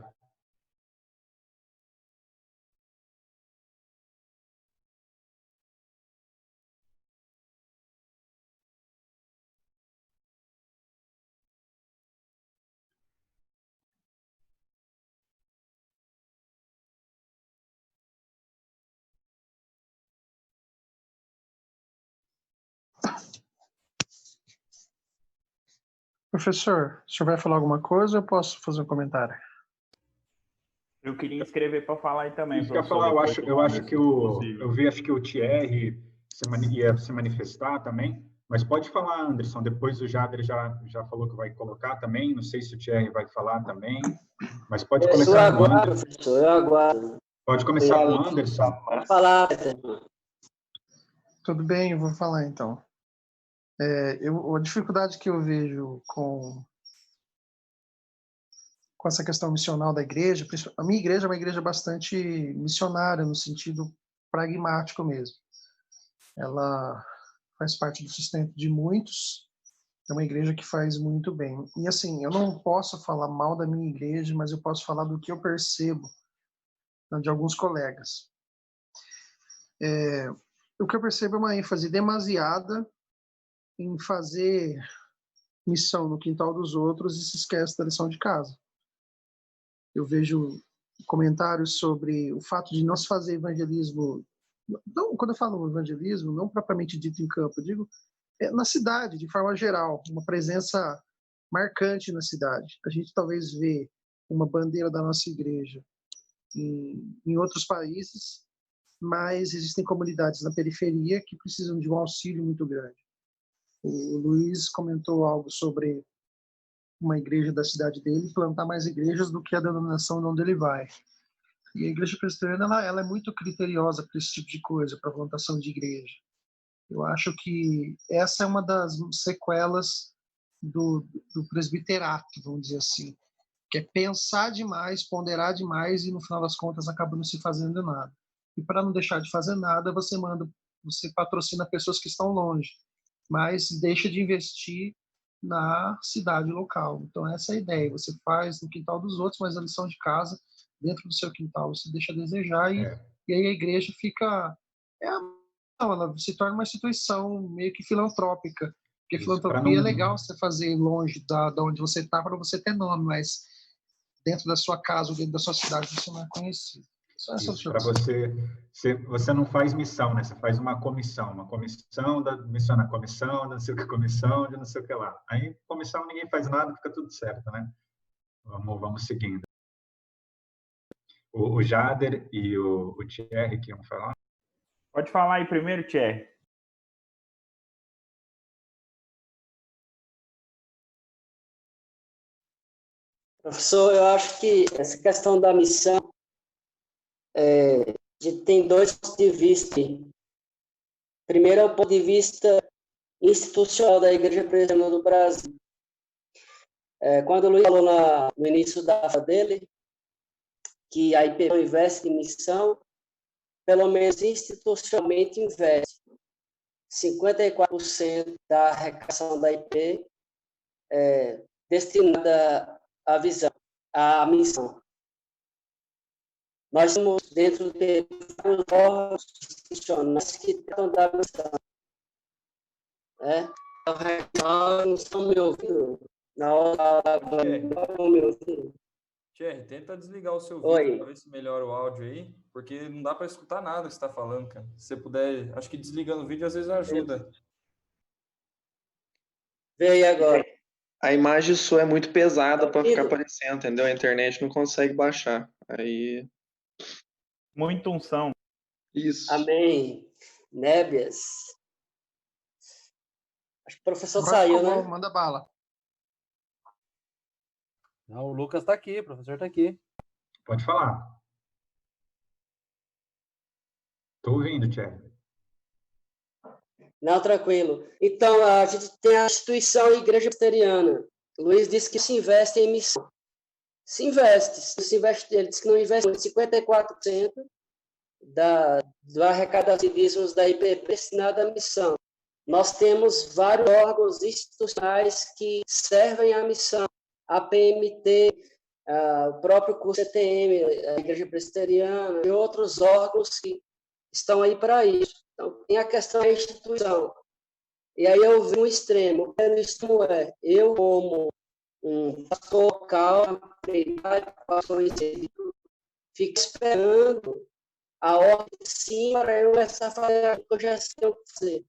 Professor, o senhor vai falar alguma coisa ou eu posso fazer um comentário? Eu queria escrever para falar aí também, Isso que eu ia professor. falar, eu acho que eu vi, acho que o Thierry ia se manifestar também, mas pode falar, Anderson. Depois o Jader já falou que vai colocar também. Não sei se o Thierry vai falar também, mas pode começar com o Anderson. Professor, eu aguardo. Pode começar com o Anderson. Pode falar. Tudo bem, eu vou falar então. A dificuldade que eu vejo com essa questão missional da igreja, a minha igreja é uma igreja bastante missionária, no sentido pragmático mesmo. Ela faz parte do sustento de muitos, é uma igreja que faz muito bem. E assim, eu não posso falar mal da minha igreja, mas eu posso falar do que eu percebo, né, de alguns colegas. O que eu percebo é uma ênfase demasiada em fazer missão no quintal dos outros e se esquece da lição de casa. Eu vejo comentários sobre o fato de não se fazer evangelismo. Não, quando eu falo evangelismo, não propriamente dito em campo, eu digo na cidade, de forma geral, uma presença marcante na cidade. A gente talvez vê uma bandeira da nossa igreja em outros países, mas existem comunidades na periferia que precisam de um auxílio muito grande. O Luiz comentou algo sobre uma igreja da cidade dele plantar mais igrejas do que a denominação onde ele vai. E a igreja presbiteriana ela é muito criteriosa para esse tipo de coisa, para a plantação de igreja. Eu acho que essa é uma das sequelas do presbiterato, vamos dizer assim, que é pensar demais, ponderar demais e no final das contas acaba não se fazendo nada. E para não deixar de fazer nada, você patrocina pessoas que estão longe, mas deixa de investir na cidade local. Então essa é a ideia. Você faz no quintal dos outros, mas a lição de casa dentro do seu quintal você deixa a desejar e aí a igreja fica ela se torna uma instituição meio que filantrópica. Porque filantropia é legal você fazer longe da onde você está para você ter nome, mas dentro da sua casa ou dentro da sua cidade você não é conhecido. Para você não faz missão, né? Você faz uma comissão da missão na comissão, não sei o que comissão, de não sei o que lá. Aí comissão ninguém faz nada, fica tudo certo, né? Vamos seguindo. O Jader e o Thierry que iam falar. Pode falar aí primeiro, Thierry. Professor, eu acho que essa questão da missão tem dois pontos de vista. Primeiro é o ponto de vista institucional da Igreja Presbiteriana do Brasil. Quando o Luiz falou no início da fala dele que a IP não investe em missão, pelo menos institucionalmente investe. 54% da arrecadação da IP destinada à missão. Nós temos dentro de vários órgãos institucionais que tratam da missão. Não estão me ouvindo? Na hora não estão me ouvindo? Thierry, tenta desligar o seu vídeo para ver se melhora o áudio aí, porque não dá para escutar nada que você está falando, cara. Se você puder, acho que desligando o vídeo às vezes ajuda. Vê aí agora. A imagem sua é muito pesada para ficar aparecendo, entendeu? A internet não consegue baixar. Aí. Muita unção. Isso. Amém. Nébias. Acho que o professor saiu, né? Manda bala. Não, o Lucas está aqui, o professor está aqui. Pode falar. Estou ouvindo, Thierry. Não, tranquilo. Então, a gente tem a instituição Igreja Presbiteriana. O Luiz disse que se investe em missão. Se investe, ele disse que não investe 54% do arrecadação de dízimos da IPP destinado à missão. Nós temos vários órgãos institucionais que servem à missão. A PMT, o próprio curso CTM, a Igreja Presbiteriana e outros órgãos que estão aí para isso. Então, tem a questão da instituição. E aí eu vi um extremo. O extremo eu como um pastor local, fico esperando a ordem de cima para eu começar a fazer o que eu já sei o que fazer.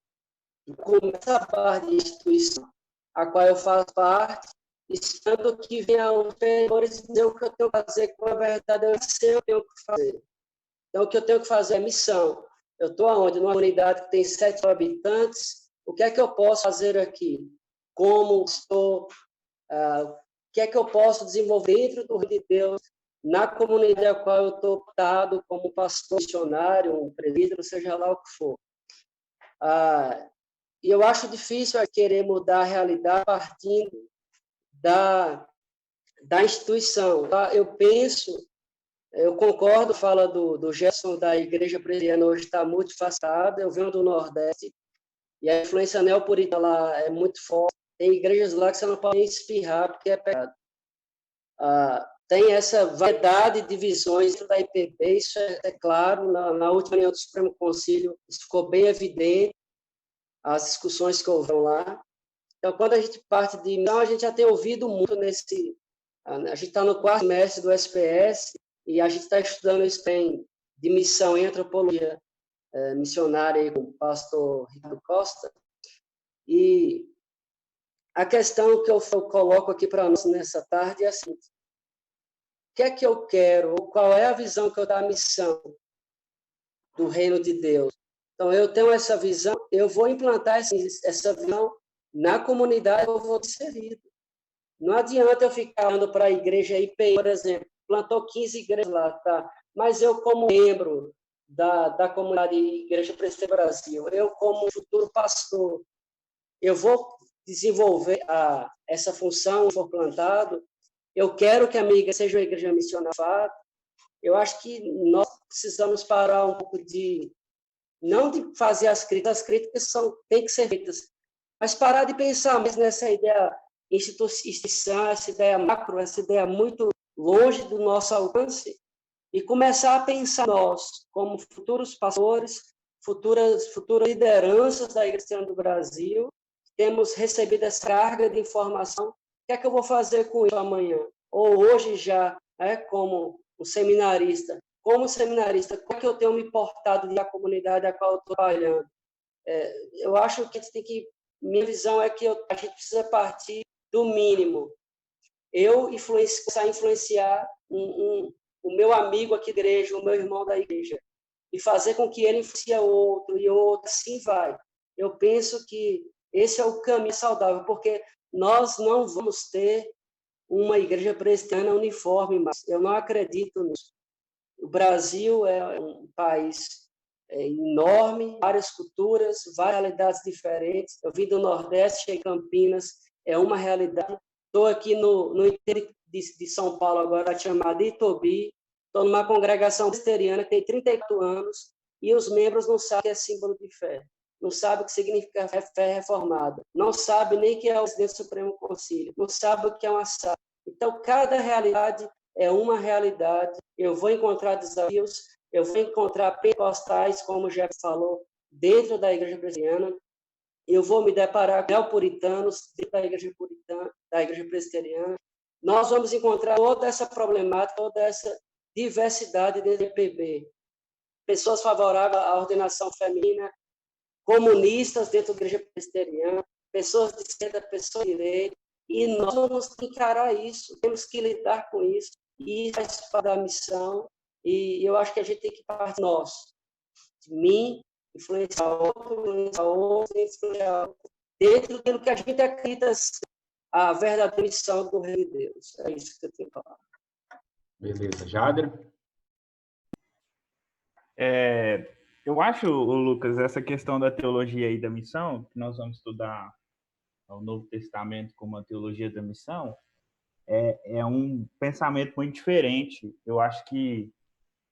Começa a parte de instituição, a qual eu faço parte, esperando que venha os superiores dizer o que eu tenho que fazer, com a verdade eu sei o que eu tenho que fazer. Então, o que eu tenho que fazer é missão. Eu estou aonde? Numa comunidade que tem 7 habitantes. O que é que eu posso fazer aqui? Como estou? O que é que eu posso desenvolver dentro do reino de Deus, na comunidade a qual eu estou optado como pastor, missionário, um presbítero, seja lá o que for. E eu acho difícil querer mudar a realidade partindo da instituição. Tá? Eu concordo, fala do Gerson, da Igreja Presbiteriana, hoje está muito afastada. Eu venho do Nordeste e a influência neopuritana lá é muito forte. Tem igrejas lá que você não pode nem espirrar porque é pecado. Tem essa variedade de visões dentro da IPB, isso é claro. Na última reunião do Supremo Concílio, isso ficou bem evidente, as discussões que houveram lá. Então, quando a gente parte de missão, a gente já tem ouvido muito nesse... A gente está no 4º semestre do SPS e a gente está estudando isso de missão em antropologia missionária com o pastor Ricardo Costa. E a questão que eu coloco aqui para nós nessa tarde é assim: o que é que eu quero? Qual é a visão que eu dou da missão do reino de Deus? Então, eu tenho essa visão, eu vou implantar essa visão na comunidade que eu vou inserido. Não adianta eu ficar indo para a igreja IPI, por exemplo, plantou 15 igrejas lá, tá? Mas eu, como membro da comunidade Igreja Presbiteriana Brasil, eu, como futuro pastor, eu vou desenvolver essa função, for plantado. Eu quero que a minha igreja seja uma igreja missionária. Eu acho que nós precisamos parar um pouco não de fazer as críticas têm que ser feitas, mas parar de pensar mais nessa ideia instituição, essa ideia macro, essa ideia muito longe do nosso alcance, e começar a pensar nós, como futuros pastores, futuras lideranças da Igreja do Brasil, temos recebido essa carga de informação. O que é que eu vou fazer com isso amanhã? Ou hoje já, como um seminarista. Como seminarista, como é que eu tenho me portado da comunidade a qual eu estou trabalhando? Eu acho que a gente tem que... Minha visão é que a gente precisa partir do mínimo. Eu influenciar o meu amigo aqui da igreja, o meu irmão da igreja, e fazer com que ele influencie outro e outro, assim vai. Eu penso que esse é o caminho saudável, porque nós não vamos ter uma igreja presbiteriana uniforme, mas eu não acredito nisso. O Brasil é um país enorme, várias culturas, várias realidades diferentes. Eu vim do Nordeste, cheguei em Campinas, é uma realidade. Estou aqui no interior de São Paulo agora, chamada Itobi. Estou numa congregação presbiteriana que tem 34 anos e os membros não sabem o que é símbolo de fé, não sabem o que significa fé reformada, não sabem nem o que é o presidente do Supremo Concílio, não sabem o que é uma SAD. Então, cada realidade é uma realidade. Eu vou encontrar desafios, eu vou encontrar pentecostais, como o Jeff falou, dentro da igreja presbiteriana. Eu vou me deparar com neopuritanos dentro da igreja presbiteriana. Nós vamos encontrar toda essa problemática, toda essa diversidade dentro do IPB. Pessoas favoráveis à ordenação feminina, comunistas dentro da igreja presbiteriana, pessoas de esquerda, pessoas de direita, e nós vamos encarar isso, temos que lidar com isso, e isso faz parte da missão, e eu acho que a gente tem que partir de nós, de mim, influenciar outro, dentro daquilo que a gente acredita ser a verdadeira missão do Reino de Deus. É isso que eu tenho que falar. Beleza. Jader? Eu acho, Lucas, essa questão da teologia e da missão, que nós vamos estudar o Novo Testamento como a teologia da missão, é um pensamento muito diferente. Eu acho que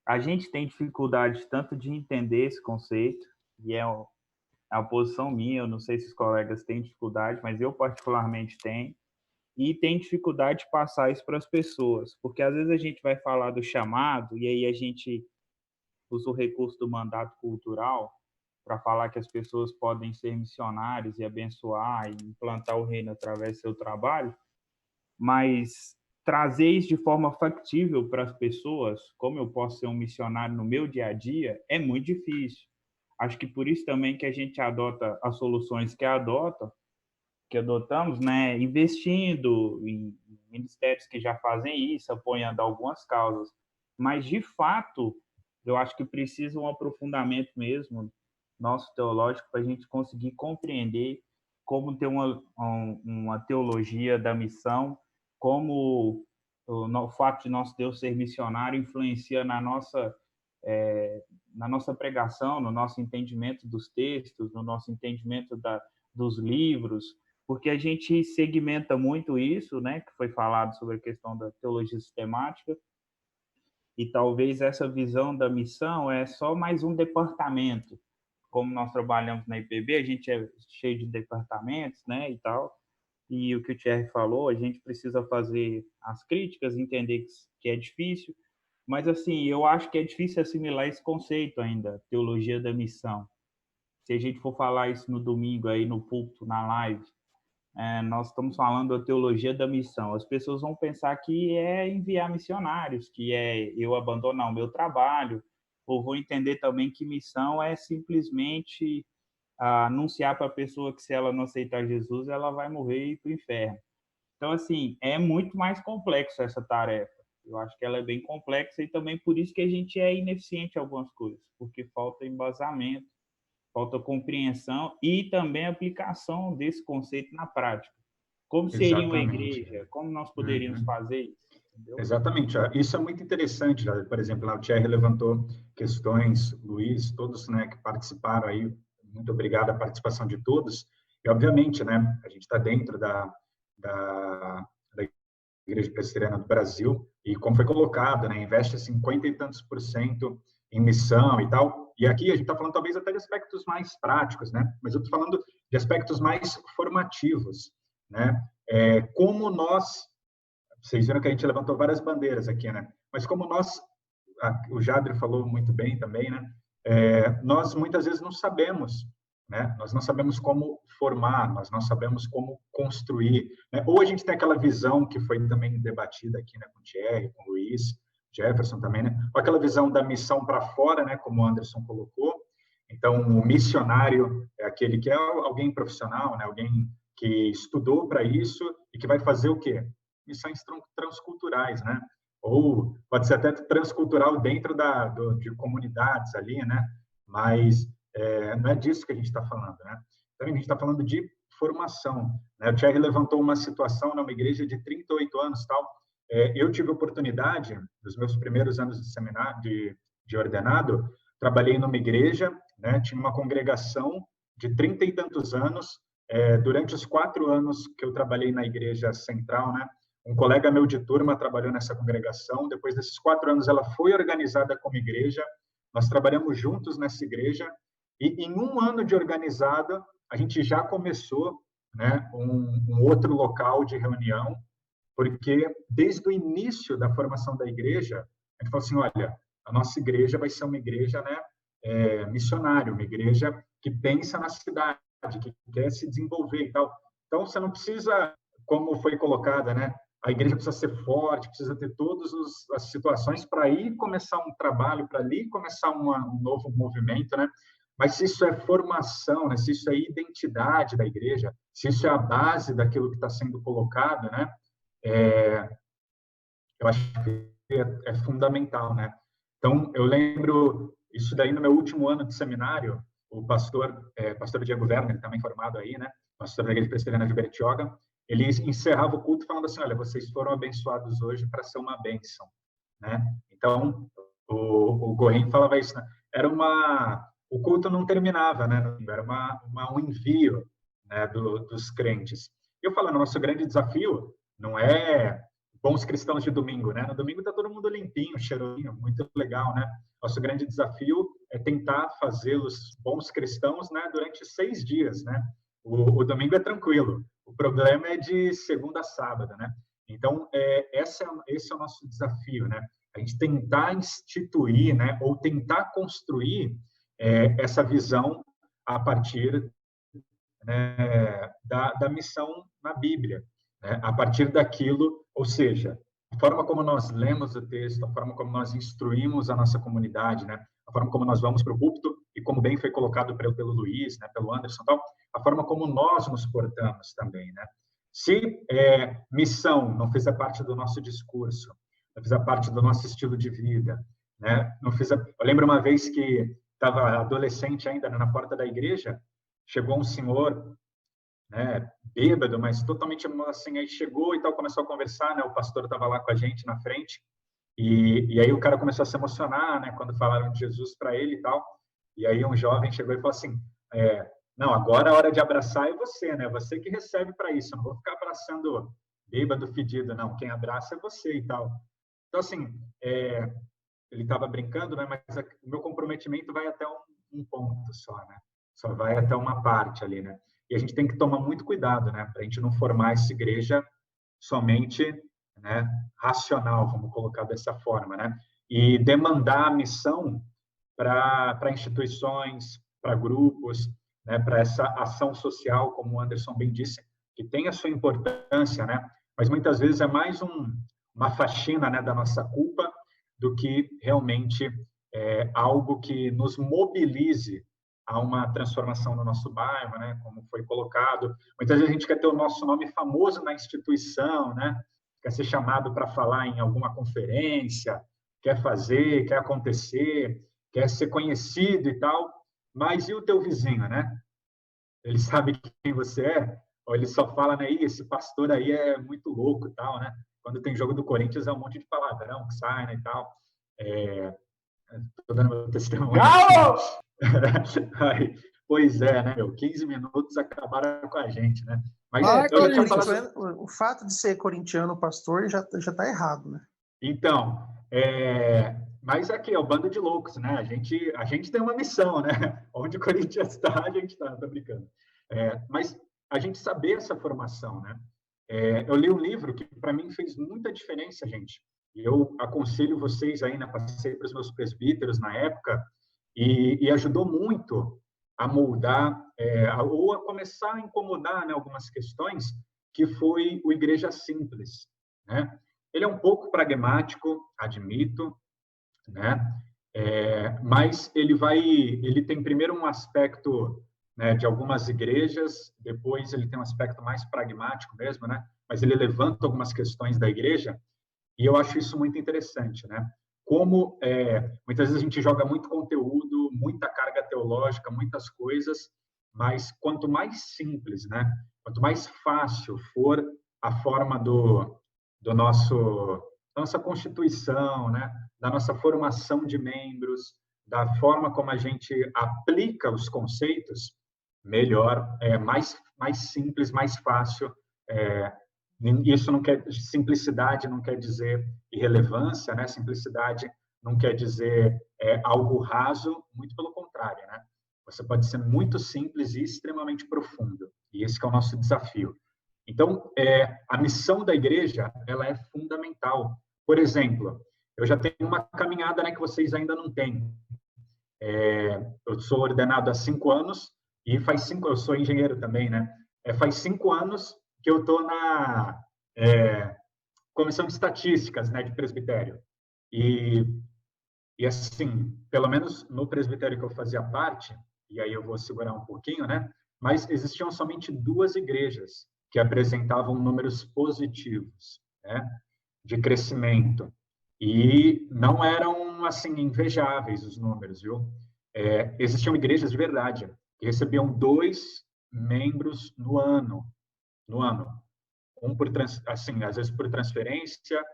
a gente tem dificuldade tanto de entender esse conceito, e é a posição minha, eu não sei se os colegas têm dificuldade, mas eu particularmente tenho, e tem dificuldade de passar isso para as pessoas, porque às vezes a gente vai falar do chamado, e aí a gente usa o recurso do mandato cultural para falar que as pessoas podem ser missionários e abençoar e implantar o reino através do seu trabalho, mas trazer isso de forma factível para as pessoas, como eu posso ser um missionário no meu dia a dia, é muito difícil. Acho que por isso também que a gente adota as soluções que adotamos, né, investindo em ministérios que já fazem isso, apoiando algumas causas. Mas, de fato, eu acho que precisa um aprofundamento mesmo nosso teológico para a gente conseguir compreender como ter uma teologia da missão, como o fato de nosso Deus ser missionário influencia na nossa pregação, no nosso entendimento dos textos, no nosso entendimento dos livros, porque a gente segmenta muito isso, né, que foi falado sobre a questão da teologia sistemática, e talvez essa visão da missão é só mais um departamento. Como nós trabalhamos na IPB, a gente é cheio de departamentos, né, e tal, e o que o Thierry falou, a gente precisa fazer as críticas, entender que é difícil, mas, assim, eu acho que é difícil assimilar esse conceito ainda, teologia da missão. Se a gente for falar isso no domingo, aí no púlpito, na live, nós estamos falando da teologia da missão. As pessoas vão pensar que é enviar missionários, que é eu abandonar o meu trabalho, ou vão entender também que missão é simplesmente anunciar para a pessoa que se ela não aceitar Jesus, ela vai morrer e ir para o inferno. Então, assim, é muito mais complexo essa tarefa. Eu acho que ela é bem complexa e também por isso que a gente é ineficiente em algumas coisas, porque falta embasamento, falta compreensão e também aplicação desse conceito na prática. Como seria uma igreja? Como nós poderíamos fazer isso? Entendeu? Exatamente. Isso é muito interessante. Por exemplo, o Thierry levantou questões, Luiz, todos, né, que participaram aí. Muito obrigado a participação de todos. E, obviamente, né, a gente está dentro da Igreja Presbiteriana do Brasil, e como foi colocado, né, investe 50 e tantos % em missão e tal, e aqui a gente está falando talvez até de aspectos mais práticos, né, mas eu estou falando de aspectos mais formativos, né, como vocês viram que a gente levantou várias bandeiras aqui, né, mas como o Jadre falou muito bem também, né, nós muitas vezes não sabemos, né? Nós não sabemos como formar, nós não sabemos como construir, né? Ou a gente tem aquela visão que foi também debatida aqui, né, com o Thierry, com o Luiz, Jefferson também, né? Ou aquela visão da missão para fora, né, como o Anderson colocou. Então, o missionário é aquele que é alguém profissional, né, alguém que estudou para isso e que vai fazer o quê? Missões transculturais, né? Ou pode ser até transcultural dentro de comunidades ali, né? Mas não é disso que a gente está falando, né? Então, a gente está falando de formação, né? O Thierry levantou uma situação numa igreja de 38 anos e tal. Eu tive a oportunidade, nos meus primeiros anos de seminário, de ordenado, trabalhei numa igreja, né? Tinha uma congregação de 30 e tantos anos. Durante os 4 anos que eu trabalhei na igreja central, né? Um colega meu de turma trabalhou nessa congregação. Depois desses 4 anos, ela foi organizada como igreja. Nós trabalhamos juntos nessa igreja. E em 1 ano de organizada, a gente já começou, né, um outro local de reunião, porque desde o início da formação da igreja, a gente falou assim, olha, a nossa igreja vai ser uma igreja, né, missionária, uma igreja que pensa na cidade, que quer se desenvolver e tal. Então, você não precisa, como foi colocada, né, a igreja precisa ser forte, precisa ter todas as situações para aí começar um trabalho, para ali começar um novo movimento, né? Mas se isso é formação, né? Se isso é identidade da igreja, se isso é a base daquilo que está sendo colocado, né? Eu acho que é fundamental, né? Então, eu lembro isso daí no meu último ano de seminário, o pastor Diego Werner, também formado aí, né? Pastor da Igreja Presbiteriana de Bertioga, ele encerrava o culto falando assim, olha, vocês foram abençoados hoje para ser uma bênção, né? Então, o Gorin falava isso, né? O culto não terminava, né? Era um envio, né, dos crentes. Eu falando, nosso grande desafio não é bons cristãos de domingo, né? No domingo está todo mundo limpinho, cheirosinho, muito legal, né? Nosso grande desafio é tentar fazê-los bons cristãos, né, durante 6 dias, né? O domingo é tranquilo, o problema é de segunda a sábado, né? Então, esse é o nosso desafio, né? A gente tentar instituir, né, ou tentar construir essa visão a partir, né, da missão na Bíblia, né? A partir daquilo, ou seja, a forma como nós lemos o texto, a forma como nós instruímos a nossa comunidade, né? A forma como nós vamos para o púlpito, e como bem foi colocado pelo Luiz, né, pelo Anderson, tal, a forma como nós nos portamos também, né? Se missão não fizer parte do nosso discurso, não fizer parte do nosso estilo de vida, né? Não fiz eu lembro uma vez que estava adolescente ainda, né, na porta da igreja, chegou um senhor, né, bêbado, mas totalmente assim, aí chegou e tal, começou a conversar, né? O pastor estava lá com a gente na frente. E aí o cara começou a se emocionar, né, quando falaram de Jesus para ele e tal. E aí um jovem chegou e falou assim, não, agora a hora de abraçar é você, né? Você que recebe para isso. Eu não vou ficar abraçando bêbado fedido, não. Quem abraça é você e tal. Então, assim, ele estava brincando, né? Mas o meu comprometimento vai até um ponto só, né? Só vai até uma parte ali, né? E a gente tem que tomar muito cuidado, né? Para a gente não formar essa igreja somente, né, racional, vamos colocar dessa forma, né? E demandar a missão para instituições, para grupos, né, para essa ação social, como o Anderson bem disse, que tem a sua importância, né? Mas muitas vezes é mais uma faxina, né, da nossa culpa do que realmente algo que nos mobilize a uma transformação no nosso bairro, né? Como foi colocado. Muitas vezes a gente quer ter o nosso nome famoso na instituição, né? Quer ser chamado para falar em alguma conferência, quer fazer, quer acontecer, quer ser conhecido e tal, mas e o teu vizinho, né? Ele sabe quem você é? Ou ele só fala, né, esse pastor aí é muito louco e tal, né? Quando tem jogo do Corinthians é um monte de palavrão que sai, né, e tal. Tô dando meu testemunho. Aí, pois é, né, meu? 15 minutos acabaram com a gente, né? Mas eu já tinha falado... O fato de ser corintiano pastor já tá errado, né? Então, mas aqui é o bando de loucos, né? A gente tem uma missão, né? Onde o Corinthians está, a gente está, tô brincando. Mas a gente saber essa formação, né? Eu li um livro que para mim fez muita diferença, gente. E eu aconselho vocês aí, né? Passei para os meus presbíteros na época e ajudou muito a moldar ou a começar a incomodar, né, algumas questões, que foi o Igreja Simples, né? Ele é um pouco pragmático, admito, né? Mas ele tem primeiro um aspecto, né, de algumas igrejas, depois ele tem um aspecto mais pragmático mesmo, né? Mas ele levanta algumas questões da igreja e eu acho isso muito interessante, né? Como muitas vezes a gente joga muito conteúdo, muita carga teológica, muitas coisas, mas quanto mais simples, né? Quanto mais fácil for a forma da nossa constituição, né? Da nossa formação de membros, da forma como a gente aplica os conceitos, melhor, mais simples, mais fácil. Isso não quer simplicidade, não quer dizer irrelevância, né? Simplicidade não quer dizer algo raso, muito pelo contrário, né? Você pode ser muito simples e extremamente profundo. E esse que é o nosso desafio. Então, a missão da igreja, ela é fundamental. Por exemplo, eu já tenho uma caminhada, né, que vocês ainda não têm. Eu sou ordenado há 5 anos e eu sou engenheiro também, né? Faz 5 anos que eu estou na comissão de estatísticas, né, de presbitério. E assim, pelo menos no presbitério que eu fazia parte, e aí eu vou segurar um pouquinho, né? Mas existiam somente 2 igrejas que apresentavam números positivos, né, de crescimento. E não eram, assim, invejáveis os números, viu? Existiam igrejas de verdade que recebiam 2 membros no ano. Um assim, às vezes por transferência,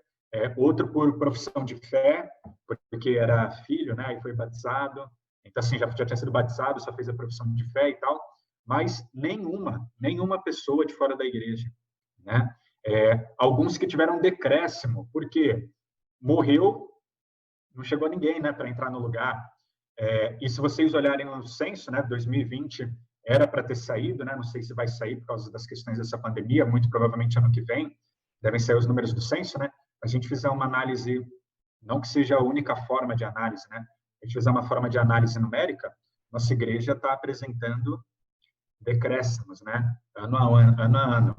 outro por profissão de fé, porque era filho, né, e foi batizado. Então, assim, já tinha sido batizado, só fez a profissão de fé e tal. Mas nenhuma pessoa de fora da igreja, né? Alguns que tiveram decréscimo, porque morreu, não chegou ninguém, né, para entrar no lugar. E se vocês olharem no censo, né, 2020 era para ter saído, né? Não sei se vai sair por causa das questões dessa pandemia, muito provavelmente ano que vem devem sair os números do censo, né? A gente fizer uma análise, não que seja a única forma de análise, né? A gente fizer uma forma de análise numérica, nossa igreja está apresentando decréscimos, né? Ano a ano,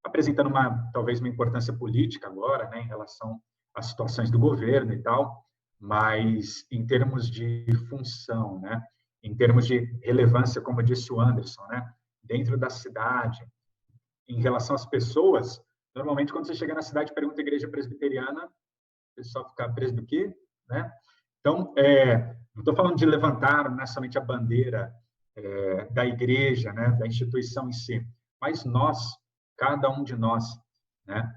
apresentando talvez uma importância política agora, né, em relação às situações do governo e tal, mas em termos de função, né, em termos de relevância, como disse o Anderson, né, dentro da cidade, em relação às pessoas, normalmente quando você chega na cidade e pergunta a igreja presbiteriana, o pessoal fica preso do quê, né? Então, não estou falando de levantar não é somente a bandeira da igreja, né, da instituição em si, mas nós, cada um de nós, né?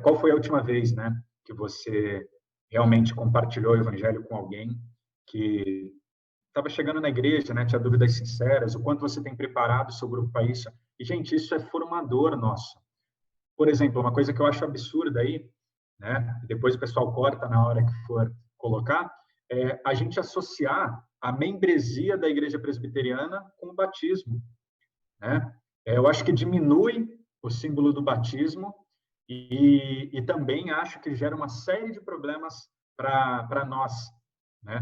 Qual foi a última vez, né, que você realmente compartilhou o evangelho com alguém que estava chegando na igreja, né, tinha dúvidas sinceras, o quanto você tem preparado o seu grupo para isso? E, gente, isso é formador nosso. Por exemplo, uma coisa que eu acho absurda aí, né, depois o pessoal corta na hora que for colocar, é a gente associar a membresia da igreja presbiteriana com o batismo, né? Eu acho que diminui o símbolo do batismo e também acho que gera uma série de problemas para nós, né?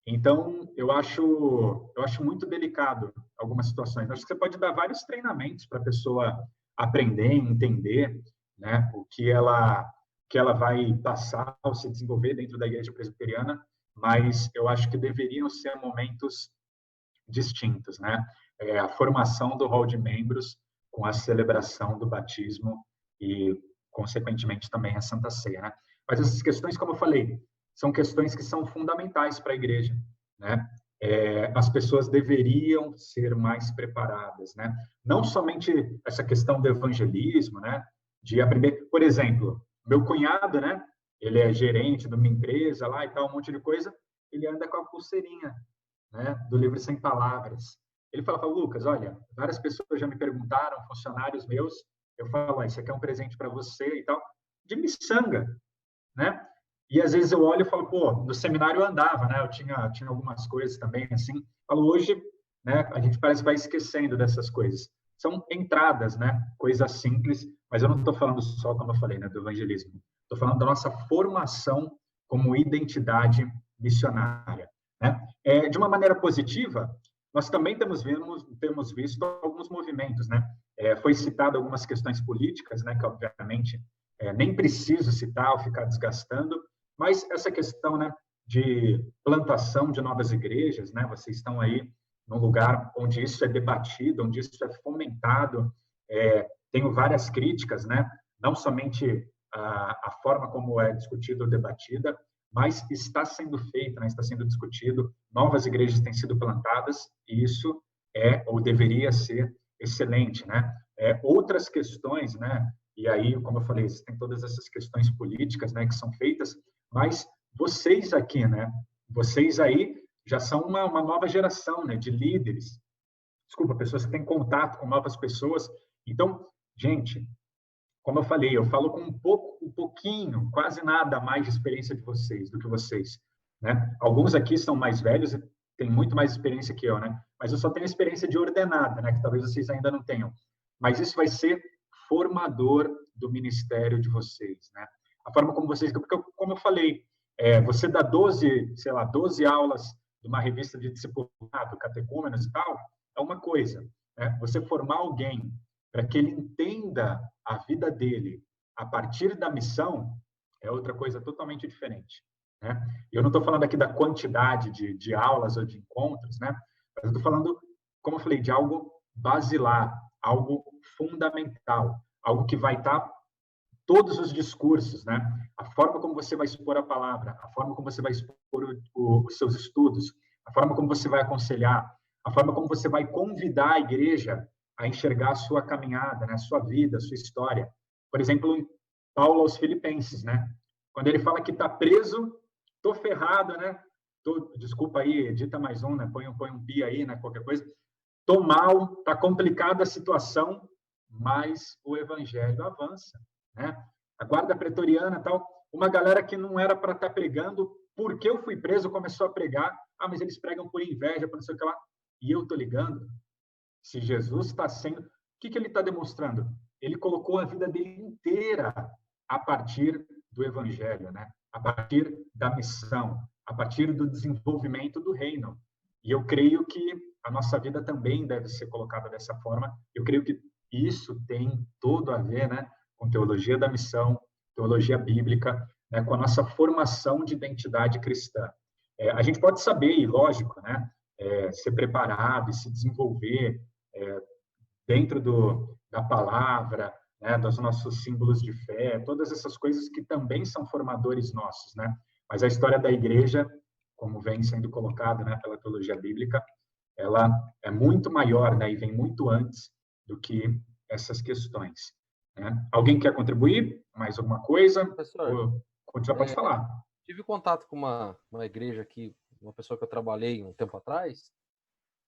Então, eu acho muito delicado algumas situações. Acho que você pode dar vários treinamentos para a pessoa aprender, entender, né, o que ela vai passar ao se desenvolver dentro da igreja presbiteriana, mas eu acho que deveriam ser momentos distintos, né? A formação do rol de membros com a celebração do batismo e, consequentemente, também a Santa Ceia, né? Mas essas questões, como eu falei, são questões que são fundamentais para a igreja, né? As pessoas deveriam ser mais preparadas, né? Não somente essa questão do evangelismo, né? De aprender, por exemplo, meu cunhado, né? Ele é gerente de uma empresa lá e tal, um monte de coisa. Ele anda com a pulseirinha, né? Do livro Sem Palavras. Ele fala, Lucas, olha, várias pessoas já me perguntaram, funcionários meus, eu falo, isso aqui é um presente para você e tal, de miçanga, né? E às vezes eu olho e falo, pô, no seminário eu andava, né? Eu tinha algumas coisas também, assim. Falo, hoje, né? A gente parece que vai esquecendo dessas coisas. São entradas, né? Coisas simples, mas eu não estou falando só, como eu falei, né? Do evangelismo. Estou falando da nossa formação como identidade missionária, né? De uma maneira positiva, nós também temos visto alguns movimentos, né? Foi citado algumas questões políticas, né? Que obviamente nem preciso citar ou ficar desgastando, mas essa questão, né, de plantação de novas igrejas, né? Vocês estão aí num lugar onde isso é debatido, onde isso é fomentado. Tenho várias críticas, né? Não somente a forma como é discutida ou debatida, mas está sendo feito, né? Está sendo discutido, novas igrejas têm sido plantadas, e isso ou deveria ser excelente, né? Outras questões, né? E aí, como eu falei, existem todas essas questões políticas, né, que são feitas, mas vocês aqui, né? Vocês aí já são uma nova geração, né, de líderes. Desculpa, pessoas que têm contato com novas pessoas. Então, gente, como eu falei, eu falo com um pouquinho, quase nada mais de experiência de vocês, do que vocês, né? Alguns aqui são mais velhos e têm muito mais experiência que eu, né? Mas eu só tenho experiência de ordenada, né? Que talvez vocês ainda não tenham. Mas isso vai ser formador do ministério de vocês, né? A forma como vocês... Porque, como eu falei, você dá 12 aulas de uma revista de discipulado, catecúmenos e tal, é uma coisa, né? Você formar alguém para que ele entenda a vida dele a partir da missão é outra coisa totalmente diferente, né? Eu não estou falando aqui da quantidade de aulas ou de encontros, né? Mas eu estou falando, como eu falei, de algo basilar, algo fundamental, algo que vai estar todos os discursos, né? A forma como você vai expor a palavra, a forma como você vai expor os seus estudos, a forma como você vai aconselhar, a forma como você vai convidar a igreja a enxergar a sua caminhada, né? A sua vida, a sua história. Por exemplo, em Paulo aos Filipenses, né? Quando ele fala que está preso, tô ferrado, né? Desculpa aí, edita mais um, né? Põe um pi aí, né? Qualquer coisa. Tô mal, tá complicada a situação, mas o evangelho avança, né? A guarda pretoriana, tal, uma galera que não era para estar pregando, porque eu fui preso, começou a pregar. Ah, mas eles pregam por inveja, por não sei o que lá. E eu tô ligando. Se Jesus está sendo... O que ele está demonstrando? Ele colocou a vida dele inteira a partir do evangelho, né? A partir da missão, a partir do desenvolvimento do reino. E eu creio que a nossa vida também deve ser colocada dessa forma. Eu creio que isso tem tudo a ver, né, com teologia da missão, teologia bíblica, né, com a nossa formação de identidade cristã. A gente pode saber, e lógico, né, ser preparado e se desenvolver dentro da palavra, né, dos nossos símbolos de fé, todas essas coisas que também são formadores nossos, né? Mas a história da igreja como vem sendo colocado, né, pela teologia bíblica, ela é muito maior, né, e vem muito antes do que essas questões. Né? Alguém quer contribuir? Mais alguma coisa? Professor, Já pode falar. Tive contato com uma igreja aqui, uma pessoa que eu trabalhei um tempo atrás,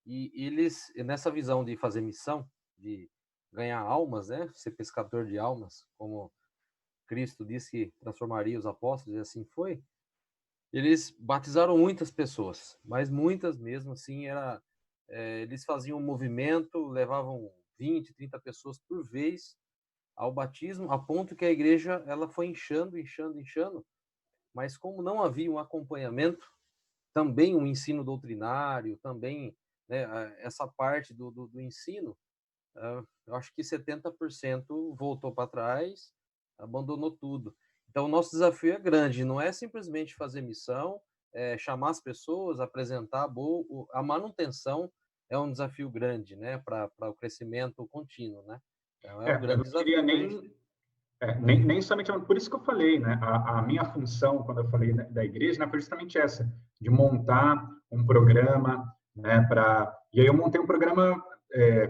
e eles, nessa visão de fazer missão, de ganhar almas, né, ser pescador de almas, como Cristo disse que transformaria os apóstolos, e assim foi, eles batizaram muitas pessoas, mas muitas mesmo, assim, eles faziam um movimento, levavam 20, 30 pessoas por vez ao batismo, a ponto que a igreja ela foi inchando, mas como não havia um acompanhamento, também um ensino doutrinário, também, né, essa parte do ensino, eu acho que 70% voltou para trás, abandonou tudo. Então, o nosso desafio é grande, não é simplesmente fazer missão, chamar as pessoas, apresentar a manutenção é um desafio grande, né, para o crescimento contínuo, né? Então, um grande desafio. Nem somente por isso que eu falei, né? A minha função quando eu falei da igreja, né, foi justamente essa, de montar um programa, né? E aí eu montei um programa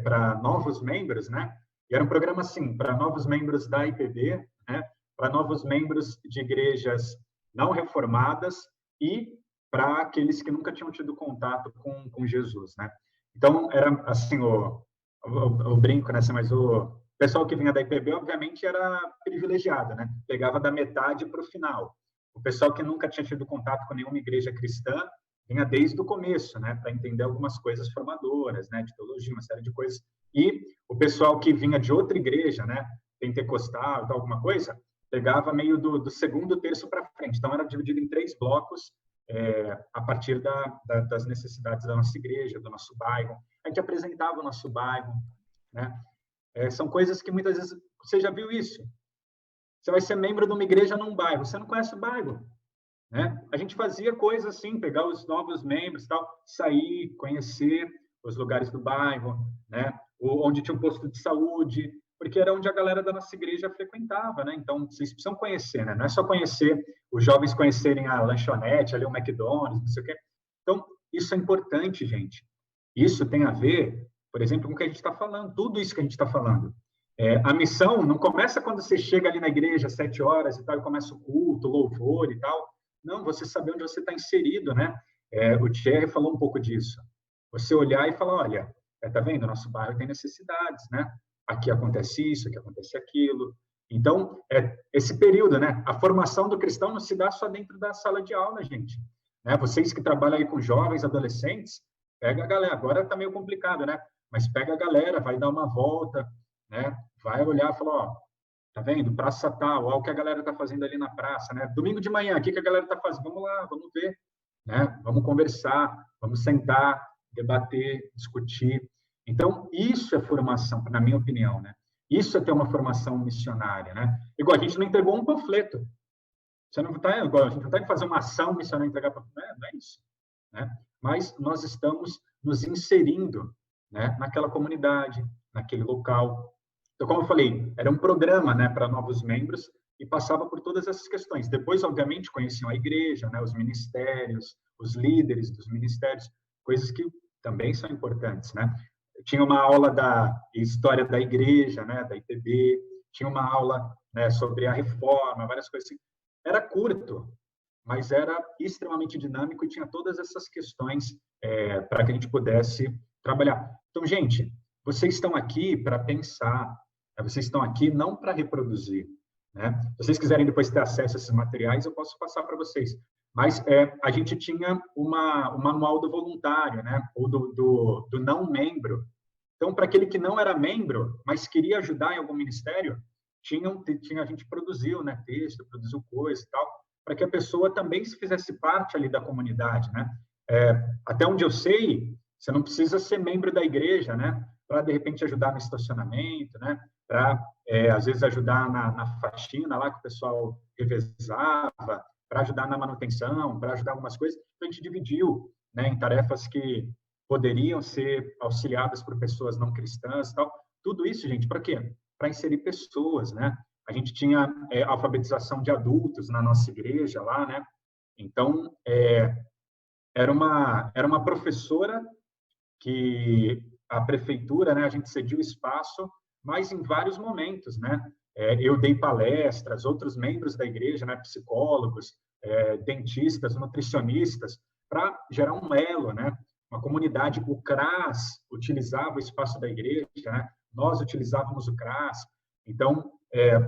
para novos membros, né? E era um programa assim para novos membros da IPB, né? Para novos membros de igrejas não reformadas e para aqueles que nunca tinham tido contato com Jesus, né? Então era assim o brinco, né? Assim, mas o pessoal que vinha da IPB, obviamente, era privilegiado, né? Pegava da metade para o final. O pessoal que nunca tinha tido contato com nenhuma igreja cristã vinha desde o começo, né? Para entender algumas coisas formadoras, né? De teologia, uma série de coisas. E o pessoal que vinha de outra igreja, né? Pentecostal, tal, alguma coisa, pegava meio do segundo terço para frente. Então, era dividido em 3 blocos, a partir das necessidades da nossa igreja, do nosso bairro. A gente apresentava o nosso bairro, né? São coisas que muitas vezes você já viu isso. Você vai ser membro de uma igreja num bairro, você não conhece o bairro, né? A gente fazia coisas assim, pegar os novos membros, tal, sair, conhecer os lugares do bairro, né? Onde tinha um posto de saúde, porque era onde a galera da nossa igreja frequentava, né? Então vocês precisam conhecer, né? Não é só conhecer, os jovens conhecerem a lanchonete, ali o McDonald's, não sei o quê. Então isso é importante, gente. Isso tem a ver, por exemplo, com o que a gente está falando, tudo isso que a gente está falando. A missão não começa quando você chega ali na igreja às 7 horas e tal, e começa o culto, o louvor e tal. Não, você saber onde você está inserido, né? O Thierry falou um pouco disso. Você olhar e falar, olha, tá vendo? Nosso bairro tem necessidades, né? Aqui acontece isso, aqui acontece aquilo. Então, esse período, né? A formação do cristão não se dá só dentro da sala de aula, gente. Né? Vocês que trabalham aí com jovens, adolescentes, pega a galera. Agora está meio complicado, né? Mas pega a galera, vai dar uma volta, né? Vai olhar e falar, ó, tá vendo? Praça tal, olha o que a galera tá fazendo ali na praça, né? Domingo de manhã, o que a galera tá fazendo? Vamos lá, vamos ver, né? Vamos conversar, vamos sentar, debater, discutir. Então, isso é formação, na minha opinião, né? Isso é ter uma formação missionária, né? Igual a gente não entregou um panfleto. Você não tá igual, a gente não está indo fazer uma ação missionária, entregar panfleto, não é isso, né? Mas nós estamos nos inserindo, né, naquela comunidade, naquele local. Então, como eu falei, era um programa, né, para novos membros e passava por todas essas questões. Depois, obviamente, conheciam a igreja, né, os ministérios, os líderes dos ministérios, coisas que também são importantes, né? Tinha uma aula da história da igreja, né, da IPB, tinha uma aula, né, sobre a reforma, várias coisas assim. Era curto, mas era extremamente dinâmico e tinha todas essas questões para que a gente pudesse trabalhar. Então, gente, vocês estão aqui para pensar, né? Vocês estão aqui não para reproduzir, né? Se vocês quiserem depois ter acesso a esses materiais, eu posso passar para vocês. Mas a gente tinha o manual do voluntário, né? Ou do não membro. Então, para aquele que não era membro, mas queria ajudar em algum ministério, a gente produziu, né, texto, produziu coisa e tal, para que a pessoa também se fizesse parte ali da comunidade, né? Até onde eu sei, você não precisa ser membro da igreja, né? Para, de repente, ajudar no estacionamento, né? Para, às vezes, ajudar na faxina lá que o pessoal revezava, para ajudar na manutenção, para ajudar algumas coisas. Então, a gente dividiu, né, em tarefas que poderiam ser auxiliadas por pessoas não cristãs e tal. Tudo isso, gente, para quê? Para inserir pessoas, né? A gente tinha alfabetização de adultos na nossa igreja lá, né? Então, era uma professora que a prefeitura, né, a gente cediu espaço, mas em vários momentos, né? Eu dei palestras, outros membros da igreja, né, psicólogos, dentistas, nutricionistas, para gerar um elo, né? Uma comunidade. O CRAS utilizava o espaço da igreja, né? Nós utilizávamos o CRAS. Então,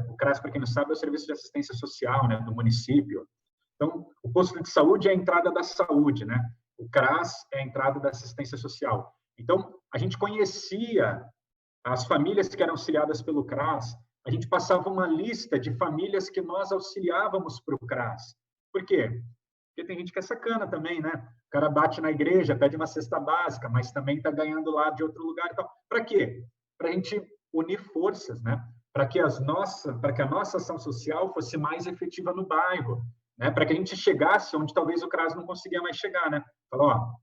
o CRAS, para quem não sabe, é o Serviço de Assistência Social, né, do município. Então, o posto de saúde é a entrada da saúde, né? O CRAS é a entrada da assistência social. Então, a gente conhecia as famílias que eram auxiliadas pelo CRAS, a gente passava uma lista de famílias que nós auxiliávamos para o CRAS. Por quê? Porque tem gente que é sacana também, né? O cara bate na igreja, pede uma cesta básica, mas também está ganhando lá de outro lugar. Então, para quê? Para a gente unir forças, né? Para que a nossa ação social fosse mais efetiva no bairro, né? Para que a gente chegasse onde talvez o CRAS não conseguia mais chegar, né? Falou, ó,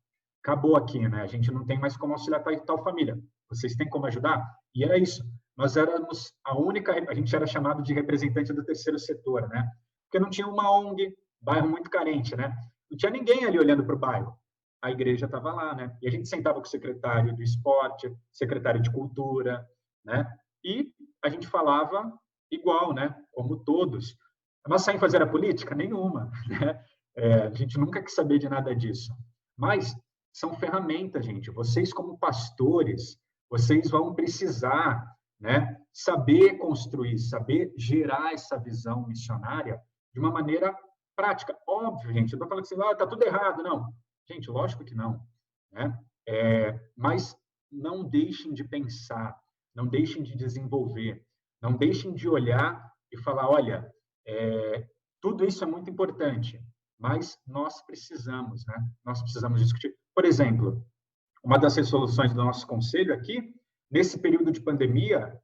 acabou aqui, né? A gente não tem mais como auxiliar tal família. Vocês têm como ajudar? E era isso. Nós éramos a gente era chamado de representante do terceiro setor, né? Porque não tinha uma ONG, bairro muito carente, né? Não tinha ninguém ali olhando para o bairro. A igreja estava lá, né? E a gente sentava com o secretário de esporte, secretário de cultura, né? E a gente falava igual, né? Como todos. A nossa ênfase era política? Nenhuma, né? A gente nunca quis saber de nada disso. Mas são ferramentas, gente. Vocês, como pastores, vocês vão precisar, né, saber construir, saber gerar essa visão missionária de uma maneira prática. Óbvio, gente, eu estou falando assim, está tudo errado. Não. Gente, lógico que não, né? Mas não deixem de pensar, não deixem de desenvolver, não deixem de olhar e falar, olha, tudo isso é muito importante, mas nós precisamos, né? Nós precisamos discutir. Por exemplo, uma das resoluções do nosso conselho aqui, nesse período de pandemia,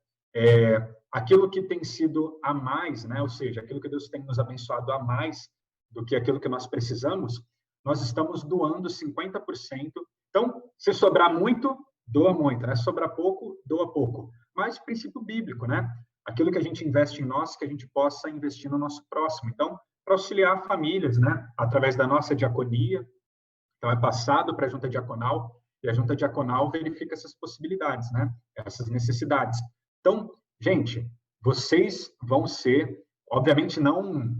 aquilo que tem sido a mais, né? Ou seja, aquilo que Deus tem nos abençoado a mais do que aquilo que nós precisamos, nós estamos doando 50%. Então, se sobrar muito, doa muito, né? Se sobrar pouco, doa pouco. Mas princípio bíblico, né? Aquilo que a gente investe em nós, que a gente possa investir no nosso próximo. Então, para auxiliar famílias, né? Através da nossa diaconia. Então, é passado para a junta diaconal, e a junta diaconal verifica essas possibilidades, né? Essas necessidades. Então, gente, vocês vão ser, obviamente não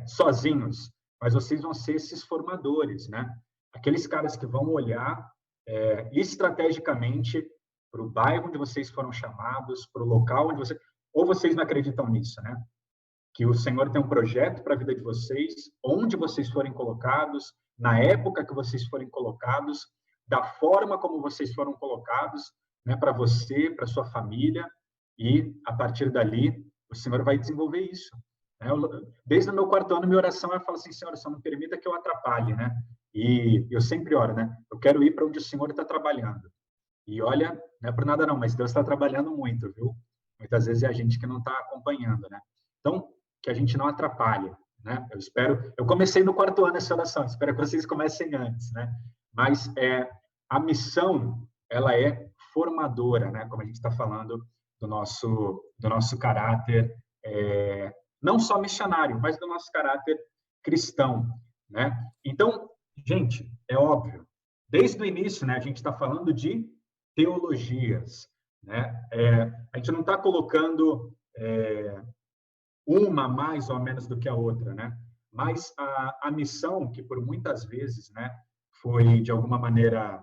sozinhos, mas vocês vão ser esses formadores, né? Aqueles caras que vão olhar estrategicamente para o bairro onde vocês foram chamados, para o local onde vocês... Ou vocês não acreditam nisso, né? Que o Senhor tem um projeto para a vida de vocês, onde vocês forem colocados, na época que vocês forem colocados, da forma como vocês foram colocados, né? Para você, para sua família, e a partir dali o Senhor vai desenvolver isso. Desde o meu 4º ano, minha oração eu falo assim, Senhor, só não permita que eu atrapalhe, né? E eu sempre oro, né? Eu quero ir para onde o Senhor está trabalhando. E olha, não é por nada não, mas Deus está trabalhando muito, viu? Muitas vezes é a gente que não está acompanhando, né? Então, que a gente não atrapalhe, né? Eu espero... Eu comecei no 4º ano essa oração, espero que vocês comecem antes, né? Mas a missão, ela é formadora, né? Como a gente está falando do nosso caráter, não só missionário, mas do nosso caráter cristão, né? Então, gente, é óbvio, desde o início, né, a gente está falando de teologias, né? A gente não está colocando uma mais ou menos do que a outra, né? Mas a missão, que por muitas vezes, né, foi de alguma maneira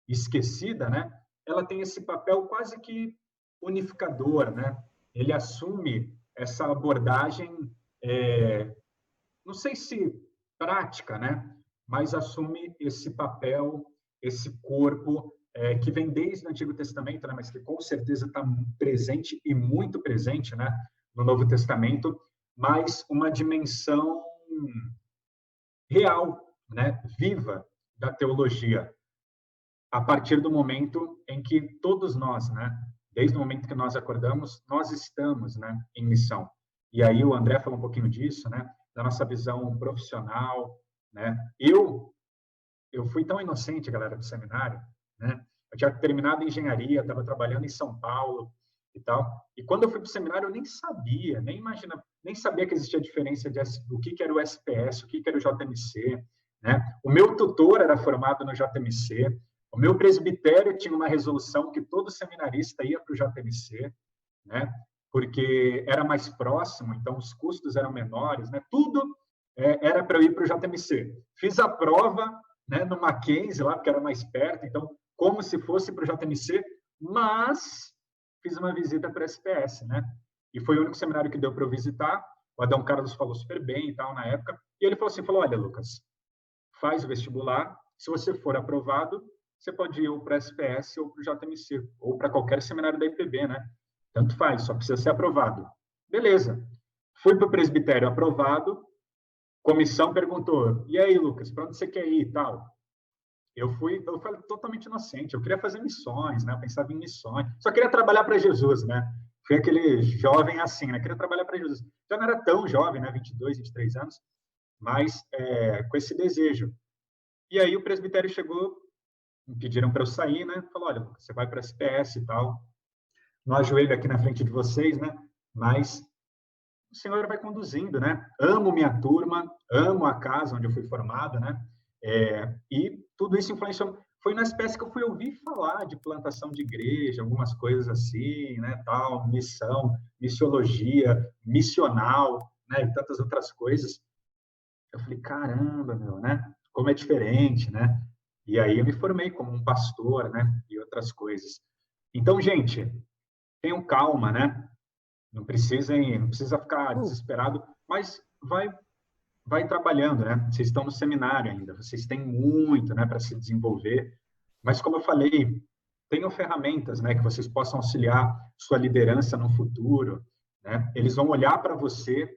esquecida, né? Ela tem esse papel quase que unificador, né? Ele assume essa abordagem, não sei se prática, né? Mas assume esse papel, esse corpo que vem desde o Antigo Testamento, né? Mas que com certeza está presente e muito presente, né? No Novo Testamento, mas uma dimensão real, né? Viva da teologia, a partir do momento em que todos nós, né? Desde o momento que nós acordamos, nós estamos, né, em missão. E aí o André falou um pouquinho disso, né, da nossa visão profissional, né? Eu fui tão inocente, galera, do seminário, né? Eu tinha terminado engenharia, estava trabalhando em São Paulo e tal. E quando eu fui para o seminário, eu nem sabia, nem sabia que existia a diferença do que era o SPS, o que era o JMC, né? O meu tutor era formado no JMC, o meu presbitério tinha uma resolução que todo seminarista ia para o JMC, né? Porque era mais próximo, então os custos eram menores, né? Tudo era para eu ir para o JMC. Fiz a prova, né, no Mackenzie, lá, porque era mais perto, então, como se fosse para o JMC, mas fiz uma visita para a SPS, né? E foi o único seminário que deu para eu visitar. O Adão Carlos falou super bem e tal na época. E ele falou assim, olha, Lucas, faz o vestibular, se você for aprovado, você pode ir ou para a SPS ou para o JMC, ou para qualquer seminário da IPB, né? Tanto faz, só precisa ser aprovado. Beleza. Fui para o presbitério aprovado, comissão perguntou, e aí, Lucas, para onde você quer ir e tal? Eu fui totalmente inocente, eu queria fazer missões, né? Eu pensava em missões, só queria trabalhar para Jesus, né? Fui aquele jovem assim, né? Queria trabalhar para Jesus. Já não era tão jovem, né? 22, 23 anos, mas com esse desejo. E aí o presbitério chegou, me pediram para eu sair, né? Falou, olha, você vai para a SPS e tal, não ajoelho aqui na frente de vocês, né? Mas o Senhor vai conduzindo, né? Amo minha turma, amo a casa onde eu fui formado, né? E tudo isso influenciou. Foi na espécie que eu fui ouvir falar de plantação de igreja, algumas coisas assim, né? Tal, missão, missiologia, missional, né? E tantas outras coisas. Eu falei, caramba, meu, né? Como é diferente, né? E aí eu me formei como um pastor, né? E outras coisas. Então, gente, tenham calma, né? Não precisa ficar desesperado, mas vai trabalhando, né? Vocês estão no seminário ainda, vocês têm muito, né, para se desenvolver. Mas como eu falei, tenham ferramentas, né, que vocês possam auxiliar sua liderança no futuro, né? Eles vão olhar para você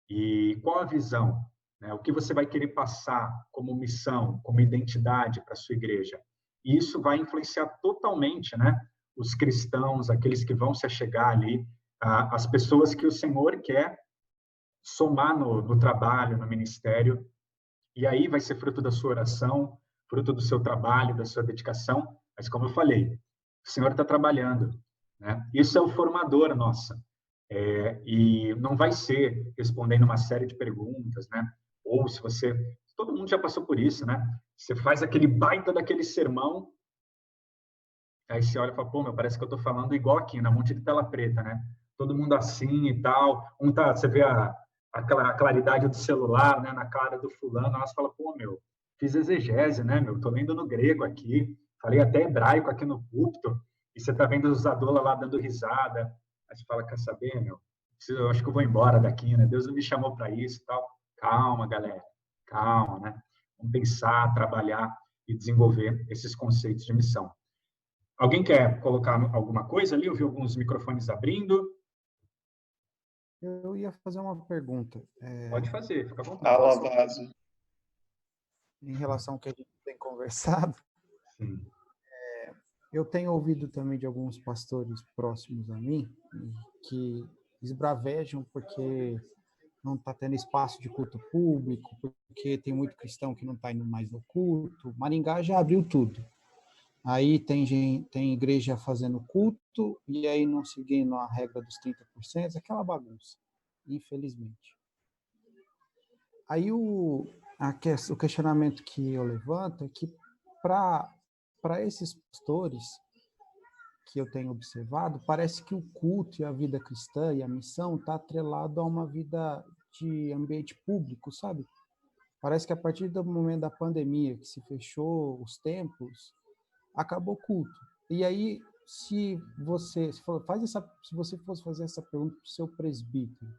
e qual a visão, né? O que você vai querer passar como missão, como identidade para sua igreja. E isso vai influenciar totalmente, né, os cristãos, aqueles que vão se achegar ali, as pessoas que o Senhor quer somar no trabalho, no ministério, e aí vai ser fruto da sua oração, fruto do seu trabalho, da sua dedicação, mas como eu falei, o Senhor está trabalhando, né? Isso é o formador, nossa, e não vai ser respondendo uma série de perguntas, né? Ou se você, todo mundo já passou por isso, né? Você faz aquele baita daquele sermão, aí você olha e fala, pô, meu, parece que eu estou falando igual aqui, na monte de tela preta, né? Todo mundo assim e tal. Você vê a claridade do celular, né, na cara do fulano, elas falam, pô, meu, fiz exegese, né, meu, tô lendo no grego aqui, falei até hebraico aqui no púlpito, e você tá vendo os adola lá dando risada. Aí você fala, quer saber, meu? Eu acho que eu vou embora daqui, né? Deus não me chamou para isso e tal. Calma, galera. Calma, né? Vamos pensar, trabalhar e desenvolver esses conceitos de missão. Alguém quer colocar alguma coisa ali? Eu vi alguns microfones abrindo. Eu ia fazer uma pergunta. Pode fazer, fica à vontade. Fala, Vaso. Em relação ao que a gente tem conversado, Sim. Eu tenho ouvido também de alguns pastores próximos a mim que esbravejam porque não está tendo espaço de culto público, porque tem muito cristão que não está indo mais no culto. Maringá já abriu tudo. Aí tem igreja fazendo culto e aí não seguindo a regra dos 30%, aquela bagunça, infelizmente. Aí o questionamento que eu levanto é que para esses pastores que eu tenho observado, parece que o culto e a vida cristã e a missão está atrelado a uma vida de ambiente público, sabe? Parece que a partir do momento da pandemia, que se fechou os templos, acabou o culto. E aí, se você fosse fazer essa pergunta para o seu presbítero,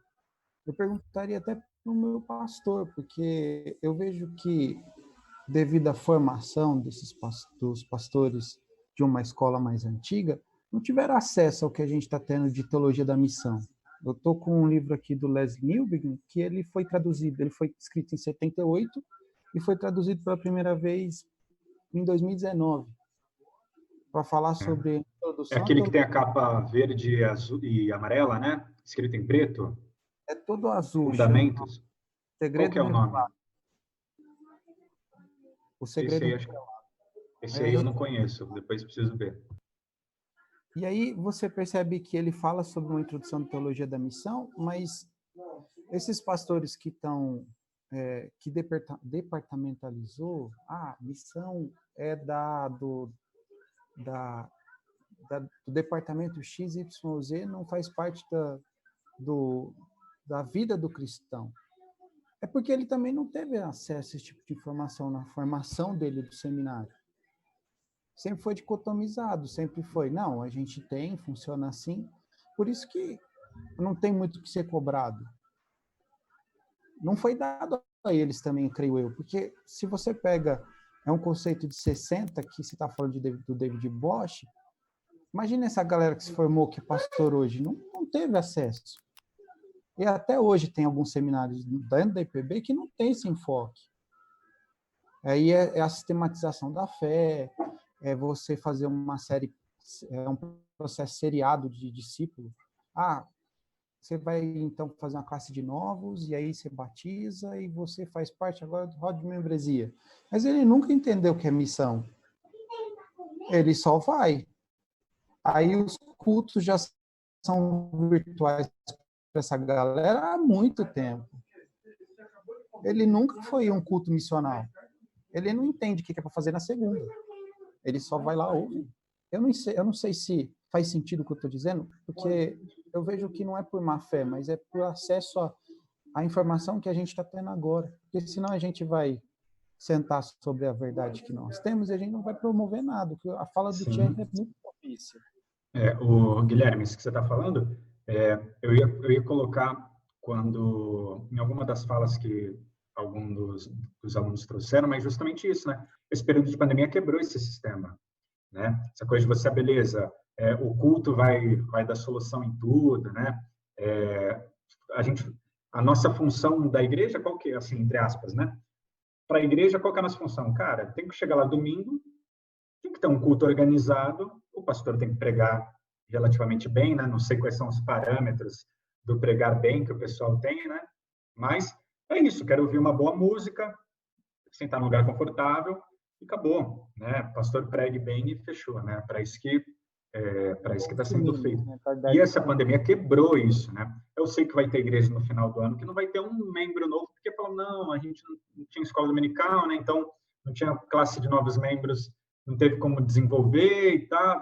eu perguntaria até para o meu pastor, porque eu vejo que, devido à formação dos pastores de uma escola mais antiga, não tiveram acesso ao que a gente está tendo de teologia da missão. Eu estou com um livro aqui do Leslie Newbigin, que ele foi traduzido, ele foi escrito em 78 e foi traduzido pela primeira vez em 2019, para falar sobre a introdução. É aquele que tem a capa verde, azul e amarela, né? Escrito em preto. É todo azul. Fundamentos. Segredo Qual que é o nome? O Segredo Esse aí eu não conheço, depois preciso ver. E aí você percebe que ele fala sobre uma introdução de teologia da missão, mas esses pastores que estão que departamentalizou, a missão é do departamento XYZ, não faz parte da vida do cristão. É porque ele também não teve acesso a esse tipo de informação na formação dele do seminário. Sempre foi dicotomizado, sempre foi, não, a gente tem, funciona assim, por isso que não tem muito o que ser cobrado. Não foi dado a eles também, creio eu, porque se você pega, é um conceito de 60, que você está falando do David Bosch, imagina essa galera que se formou, que é pastor hoje, não teve acesso. E até hoje tem alguns seminários dentro da IPB que não tem esse enfoque. Aí é a sistematização da fé, é você fazer uma série, é um processo seriado de discípulo. Você vai, então, fazer uma classe de novos, e aí você batiza, e você faz parte agora do roda de membresia. Mas ele nunca entendeu o que é missão. Ele só vai. Aí os cultos já são virtuais para essa galera há muito tempo. Ele nunca foi um culto missional. Ele não entende o que é para fazer na segunda. Ele só vai lá ouvir. Eu não sei se faz sentido o que eu estou dizendo, porque eu vejo que não é por má fé, mas é por acesso à informação que a gente está tendo agora. Porque senão a gente vai sentar sobre a verdade que nós temos e a gente não vai promover nada. A fala do Thierry é muito propícia. O Guilherme, isso que você está falando, eu ia colocar quando, em alguma das falas que alguns dos alunos trouxeram, mas justamente isso, né? Esse período de pandemia quebrou esse sistema, né? Essa coisa de você, beleza, o culto vai dar solução em tudo, né? A nossa função da igreja, qual que é, assim, entre aspas, né? Para a igreja, qual que é a nossa função? Cara, tem que chegar lá domingo, tem que ter um culto organizado, o pastor tem que pregar relativamente bem, né? Não sei quais são os parâmetros do pregar bem que o pessoal tem, né? Mas é isso, quero ouvir uma boa música, sentar num lugar confortável e acabou, né? O pastor pregue bem e fechou, né? Para isso que está sendo feito. E essa pandemia quebrou isso, né? Eu sei que vai ter igreja no final do ano que não vai ter um membro novo, porque falam, não, a gente não tinha escola dominical, né? Então não tinha classe de novos membros, não teve como desenvolver e tal,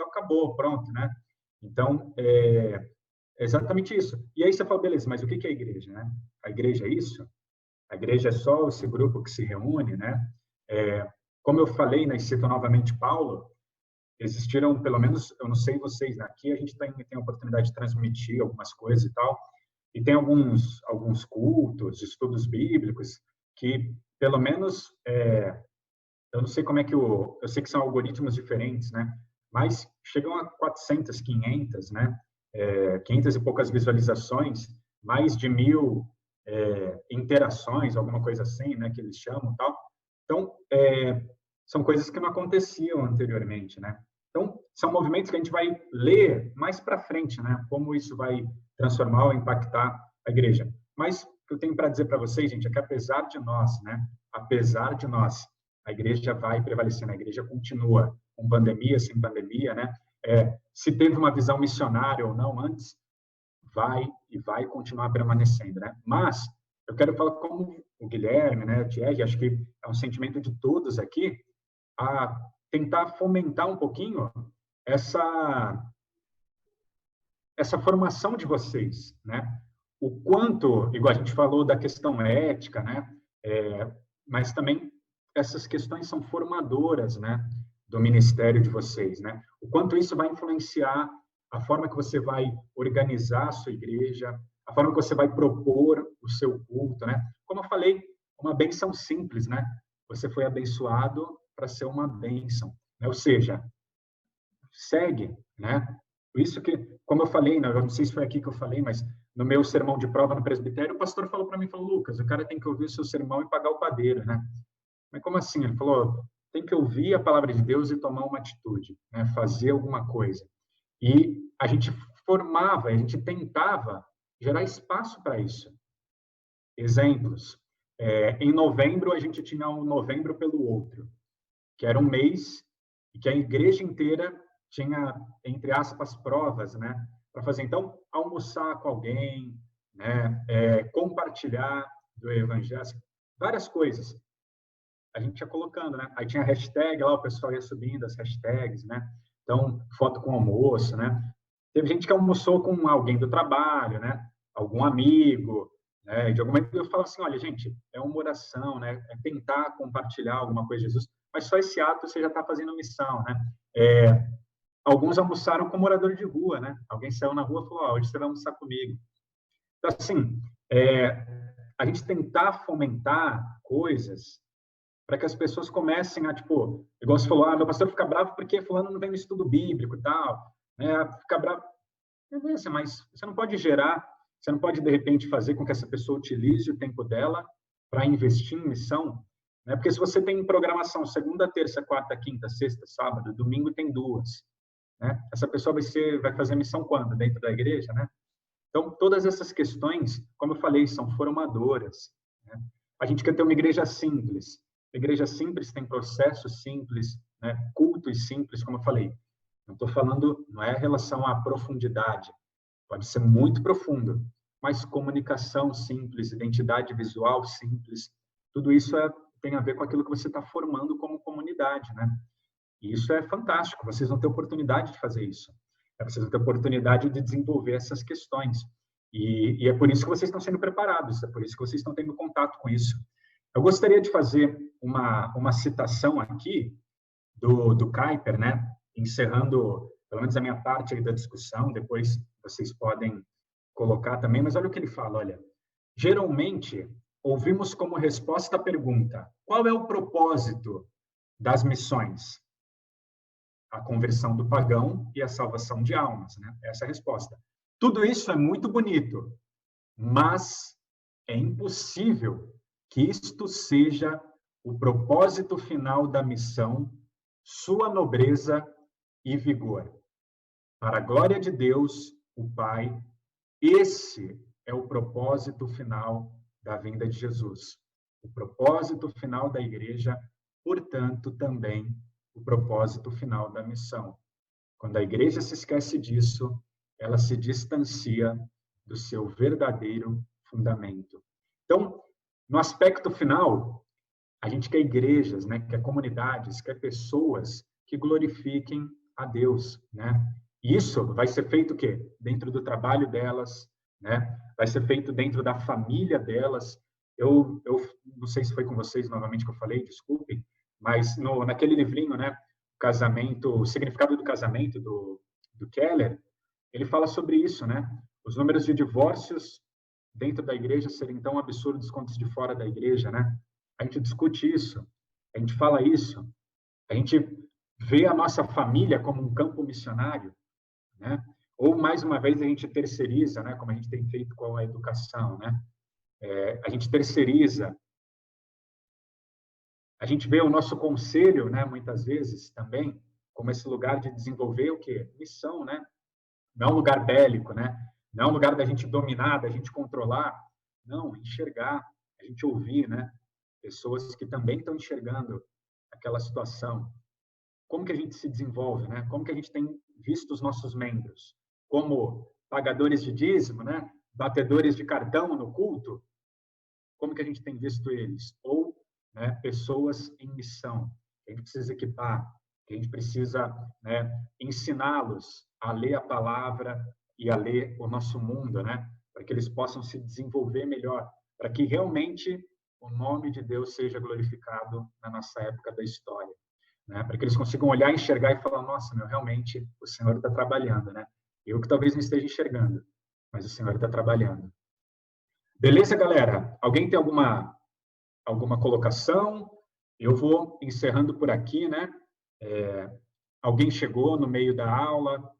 acabou, pronto, né? Então, é exatamente isso. E aí você fala, beleza, mas o que é a igreja, né? A igreja é isso? A igreja é só esse grupo que se reúne, né? Como eu falei, né, e cito novamente Paulo, existiram, pelo menos, eu não sei vocês, né? Aqui a gente tem a oportunidade de transmitir algumas coisas e tal, e tem alguns cultos, estudos bíblicos, que, pelo menos, eu não sei como é que eu sei que são algoritmos diferentes, né? Mas chegam a 400, 500, né? 500 e poucas visualizações, mais de 1000 interações, alguma coisa assim, né? Que eles chamam, tal. Então, são coisas que não aconteciam anteriormente, né? Então, são movimentos que a gente vai ler mais para frente, né? Como isso vai transformar ou impactar a igreja. Mas o que eu tenho para dizer para vocês, gente, é que apesar de nós, né? Apesar de nós, a igreja vai prevalecer, a igreja continua, com pandemia, sem pandemia, né? Se teve uma visão missionária ou não antes, vai continuar permanecendo, né? Mas eu quero falar como o Guilherme, né, o Thierry, acho que é um sentimento de todos aqui, a tentar fomentar um pouquinho essa formação de vocês, né? O quanto, igual a gente falou da questão ética, né? Mas também essas questões são formadoras, né, do ministério de vocês, né? O quanto isso vai influenciar a forma que você vai organizar a sua igreja, a forma que você vai propor o seu culto, né? Como eu falei, uma bênção simples, né? Você foi abençoado para ser uma bênção, né? Ou seja, segue, né? Isso que, como eu falei, né? Eu não sei se foi aqui que eu falei, mas no meu sermão de prova no presbitério, o pastor falou para mim, Lucas, o cara tem que ouvir o seu sermão e pagar o padeiro, né? Mas como assim? Ele falou, tem que ouvir a palavra de Deus e tomar uma atitude, né? Fazer alguma coisa. E a gente formava, a gente tentava gerar espaço para isso. Exemplos. Em novembro, a gente tinha um Novembro pelo Outro, que era um mês e que a igreja inteira tinha, entre aspas, provas, né? Para fazer, então, almoçar com alguém, né? Compartilhar. do evangelho, várias coisas. A gente ia colocando, né? Aí tinha hashtag lá, o pessoal ia subindo as hashtags, né? Então, foto com almoço, né? Teve gente que almoçou com alguém do trabalho, né? Algum amigo, né? De alguma maneira eu falo assim, olha, gente, é uma oração, né? É tentar compartilhar alguma coisa de Jesus, mas só esse ato você já está fazendo missão, né? Alguns almoçaram com morador de rua, né? Alguém saiu na rua e falou, hoje você vai almoçar comigo. Então, assim, a gente tentar fomentar coisas para que as pessoas comecem a, tipo, igual você falou, meu pastor fica bravo porque fulano não vem no estudo bíblico e tal, né? Fica bravo. Beleza, mas você não pode gerar, você não pode, de repente, fazer com que essa pessoa utilize o tempo dela para investir em missão, né? Porque se você tem programação segunda, terça, quarta, quinta, sexta, sábado, domingo tem 2, né? Essa pessoa vai fazer missão quando? Dentro da igreja, né? Então, todas essas questões, como eu falei, são formadoras, né? A gente quer ter uma igreja simples. A igreja simples tem processos simples, né? Cultos simples, como eu falei. Não estou falando, não é relação à profundidade. Pode ser muito profundo, mas comunicação simples, identidade visual simples, tudo isso tem a ver com aquilo que você está formando como comunidade, né? E isso é fantástico. Vocês vão ter oportunidade de fazer isso. Vocês vão ter oportunidade de desenvolver essas questões. E é por isso que vocês estão sendo preparados, é por isso que vocês estão tendo contato com isso. Eu gostaria de fazer uma citação aqui do Kuyper, né? Encerrando, pelo menos a minha parte aí da discussão, depois vocês podem colocar também, mas olha o que ele fala, olha. Geralmente, ouvimos como resposta à pergunta, qual é o propósito das missões? A conversão do pagão e a salvação de almas, né? Essa é a resposta. Tudo isso é muito bonito, mas é impossível que isto seja o propósito final da missão, sua nobreza e vigor. Para a glória de Deus, o Pai, esse é o propósito final da vinda de Jesus. O propósito final da igreja, portanto, também o propósito final da missão. Quando a igreja se esquece disso, ela se distancia do seu verdadeiro fundamento. Então, no aspecto final, a gente quer igrejas, né? Quer comunidades, quer pessoas que glorifiquem a Deus, né? E isso vai ser feito o quê? Dentro do trabalho delas, né? Vai ser feito dentro da família delas. Eu não sei se foi com vocês novamente que eu falei, desculpem, mas naquele livrinho, né? O significado do casamento do Keller, ele fala sobre isso, né? Os números de divórcios dentro da igreja serem tão absurdos quanto os de fora da igreja, né? A gente discute isso, a gente fala isso, a gente vê a nossa família como um campo missionário, né? Ou, mais uma vez, a gente terceiriza, né? Como a gente tem feito com a educação, né? A gente terceiriza. A gente vê o nosso conselho, né? Muitas vezes, também, como esse lugar de desenvolver o quê? Missão, né? Não um lugar bélico, né? Não um lugar da gente dominar, da gente controlar. Não, enxergar, a gente ouvir, né? Pessoas que também estão enxergando aquela situação. Como que a gente se desenvolve, né? Como que a gente tem visto os nossos membros? Como pagadores de dízimo, né? Batedores de cartão no culto? Como que a gente tem visto eles? Ou, né, pessoas em missão, que a gente precisa equipar, que a gente precisa, né, ensiná-los a ler a palavra e a ler o nosso mundo, né? Para que eles possam se desenvolver melhor, para que realmente o nome de Deus seja glorificado na nossa época da história, né? Para que eles consigam olhar, enxergar e falar, nossa, realmente o Senhor está trabalhando, né? Eu que talvez não esteja enxergando, mas o Senhor está trabalhando. Beleza, galera? Alguém tem alguma colocação? Eu vou encerrando por aqui, né? Alguém chegou no meio da aula?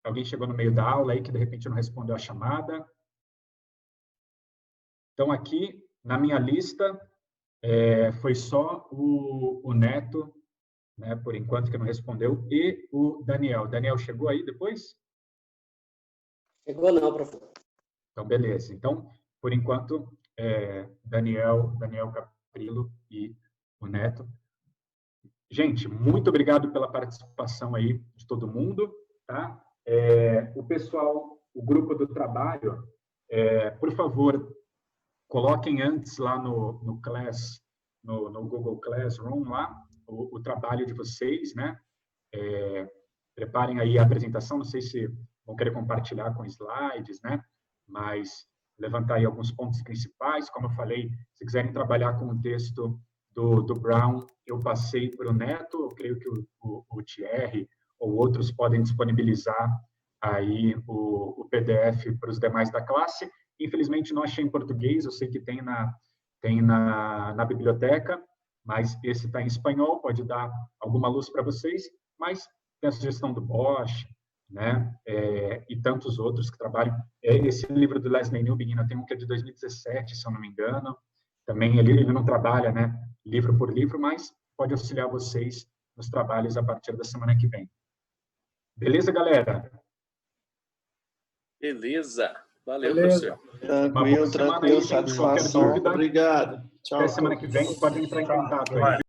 Alguém chegou no meio da aula aí que de repente não respondeu a chamada? Então, aqui, na minha lista, foi só o Neto, né, por enquanto, que não respondeu, e o Daniel. Daniel chegou aí depois? Chegou não, professor. Então, beleza. Então, por enquanto, Daniel Caprilo e o Neto. Gente, muito obrigado pela participação aí de todo mundo, tá? O pessoal, o grupo do trabalho, Por favor, coloquem antes lá no Google Classroom, lá, o trabalho de vocês, né? Preparem aí a apresentação, não sei se vão querer compartilhar com slides, né? Mas levantar aí alguns pontos principais, como eu falei, se quiserem trabalhar com o texto do Brown, eu passei para o Neto, eu creio que o Thierry ou outros podem disponibilizar aí o PDF para os demais da classe. Infelizmente, não achei em português, eu sei que tem na biblioteca, mas esse está em espanhol, pode dar alguma luz para vocês, mas tem a sugestão do Bosch, né, e tantos outros que trabalham. Esse livro do Leslie Newbigin, tem um que é de 2017, se eu não me engano, também ele não trabalha, né, livro por livro, mas pode auxiliar vocês nos trabalhos a partir da semana que vem. Beleza, galera? Beleza. Valeu, Beleza. professor. Tranquilo, satisfação. Obrigado. Tchau. Até semana que vem, podem entrar em contato aí.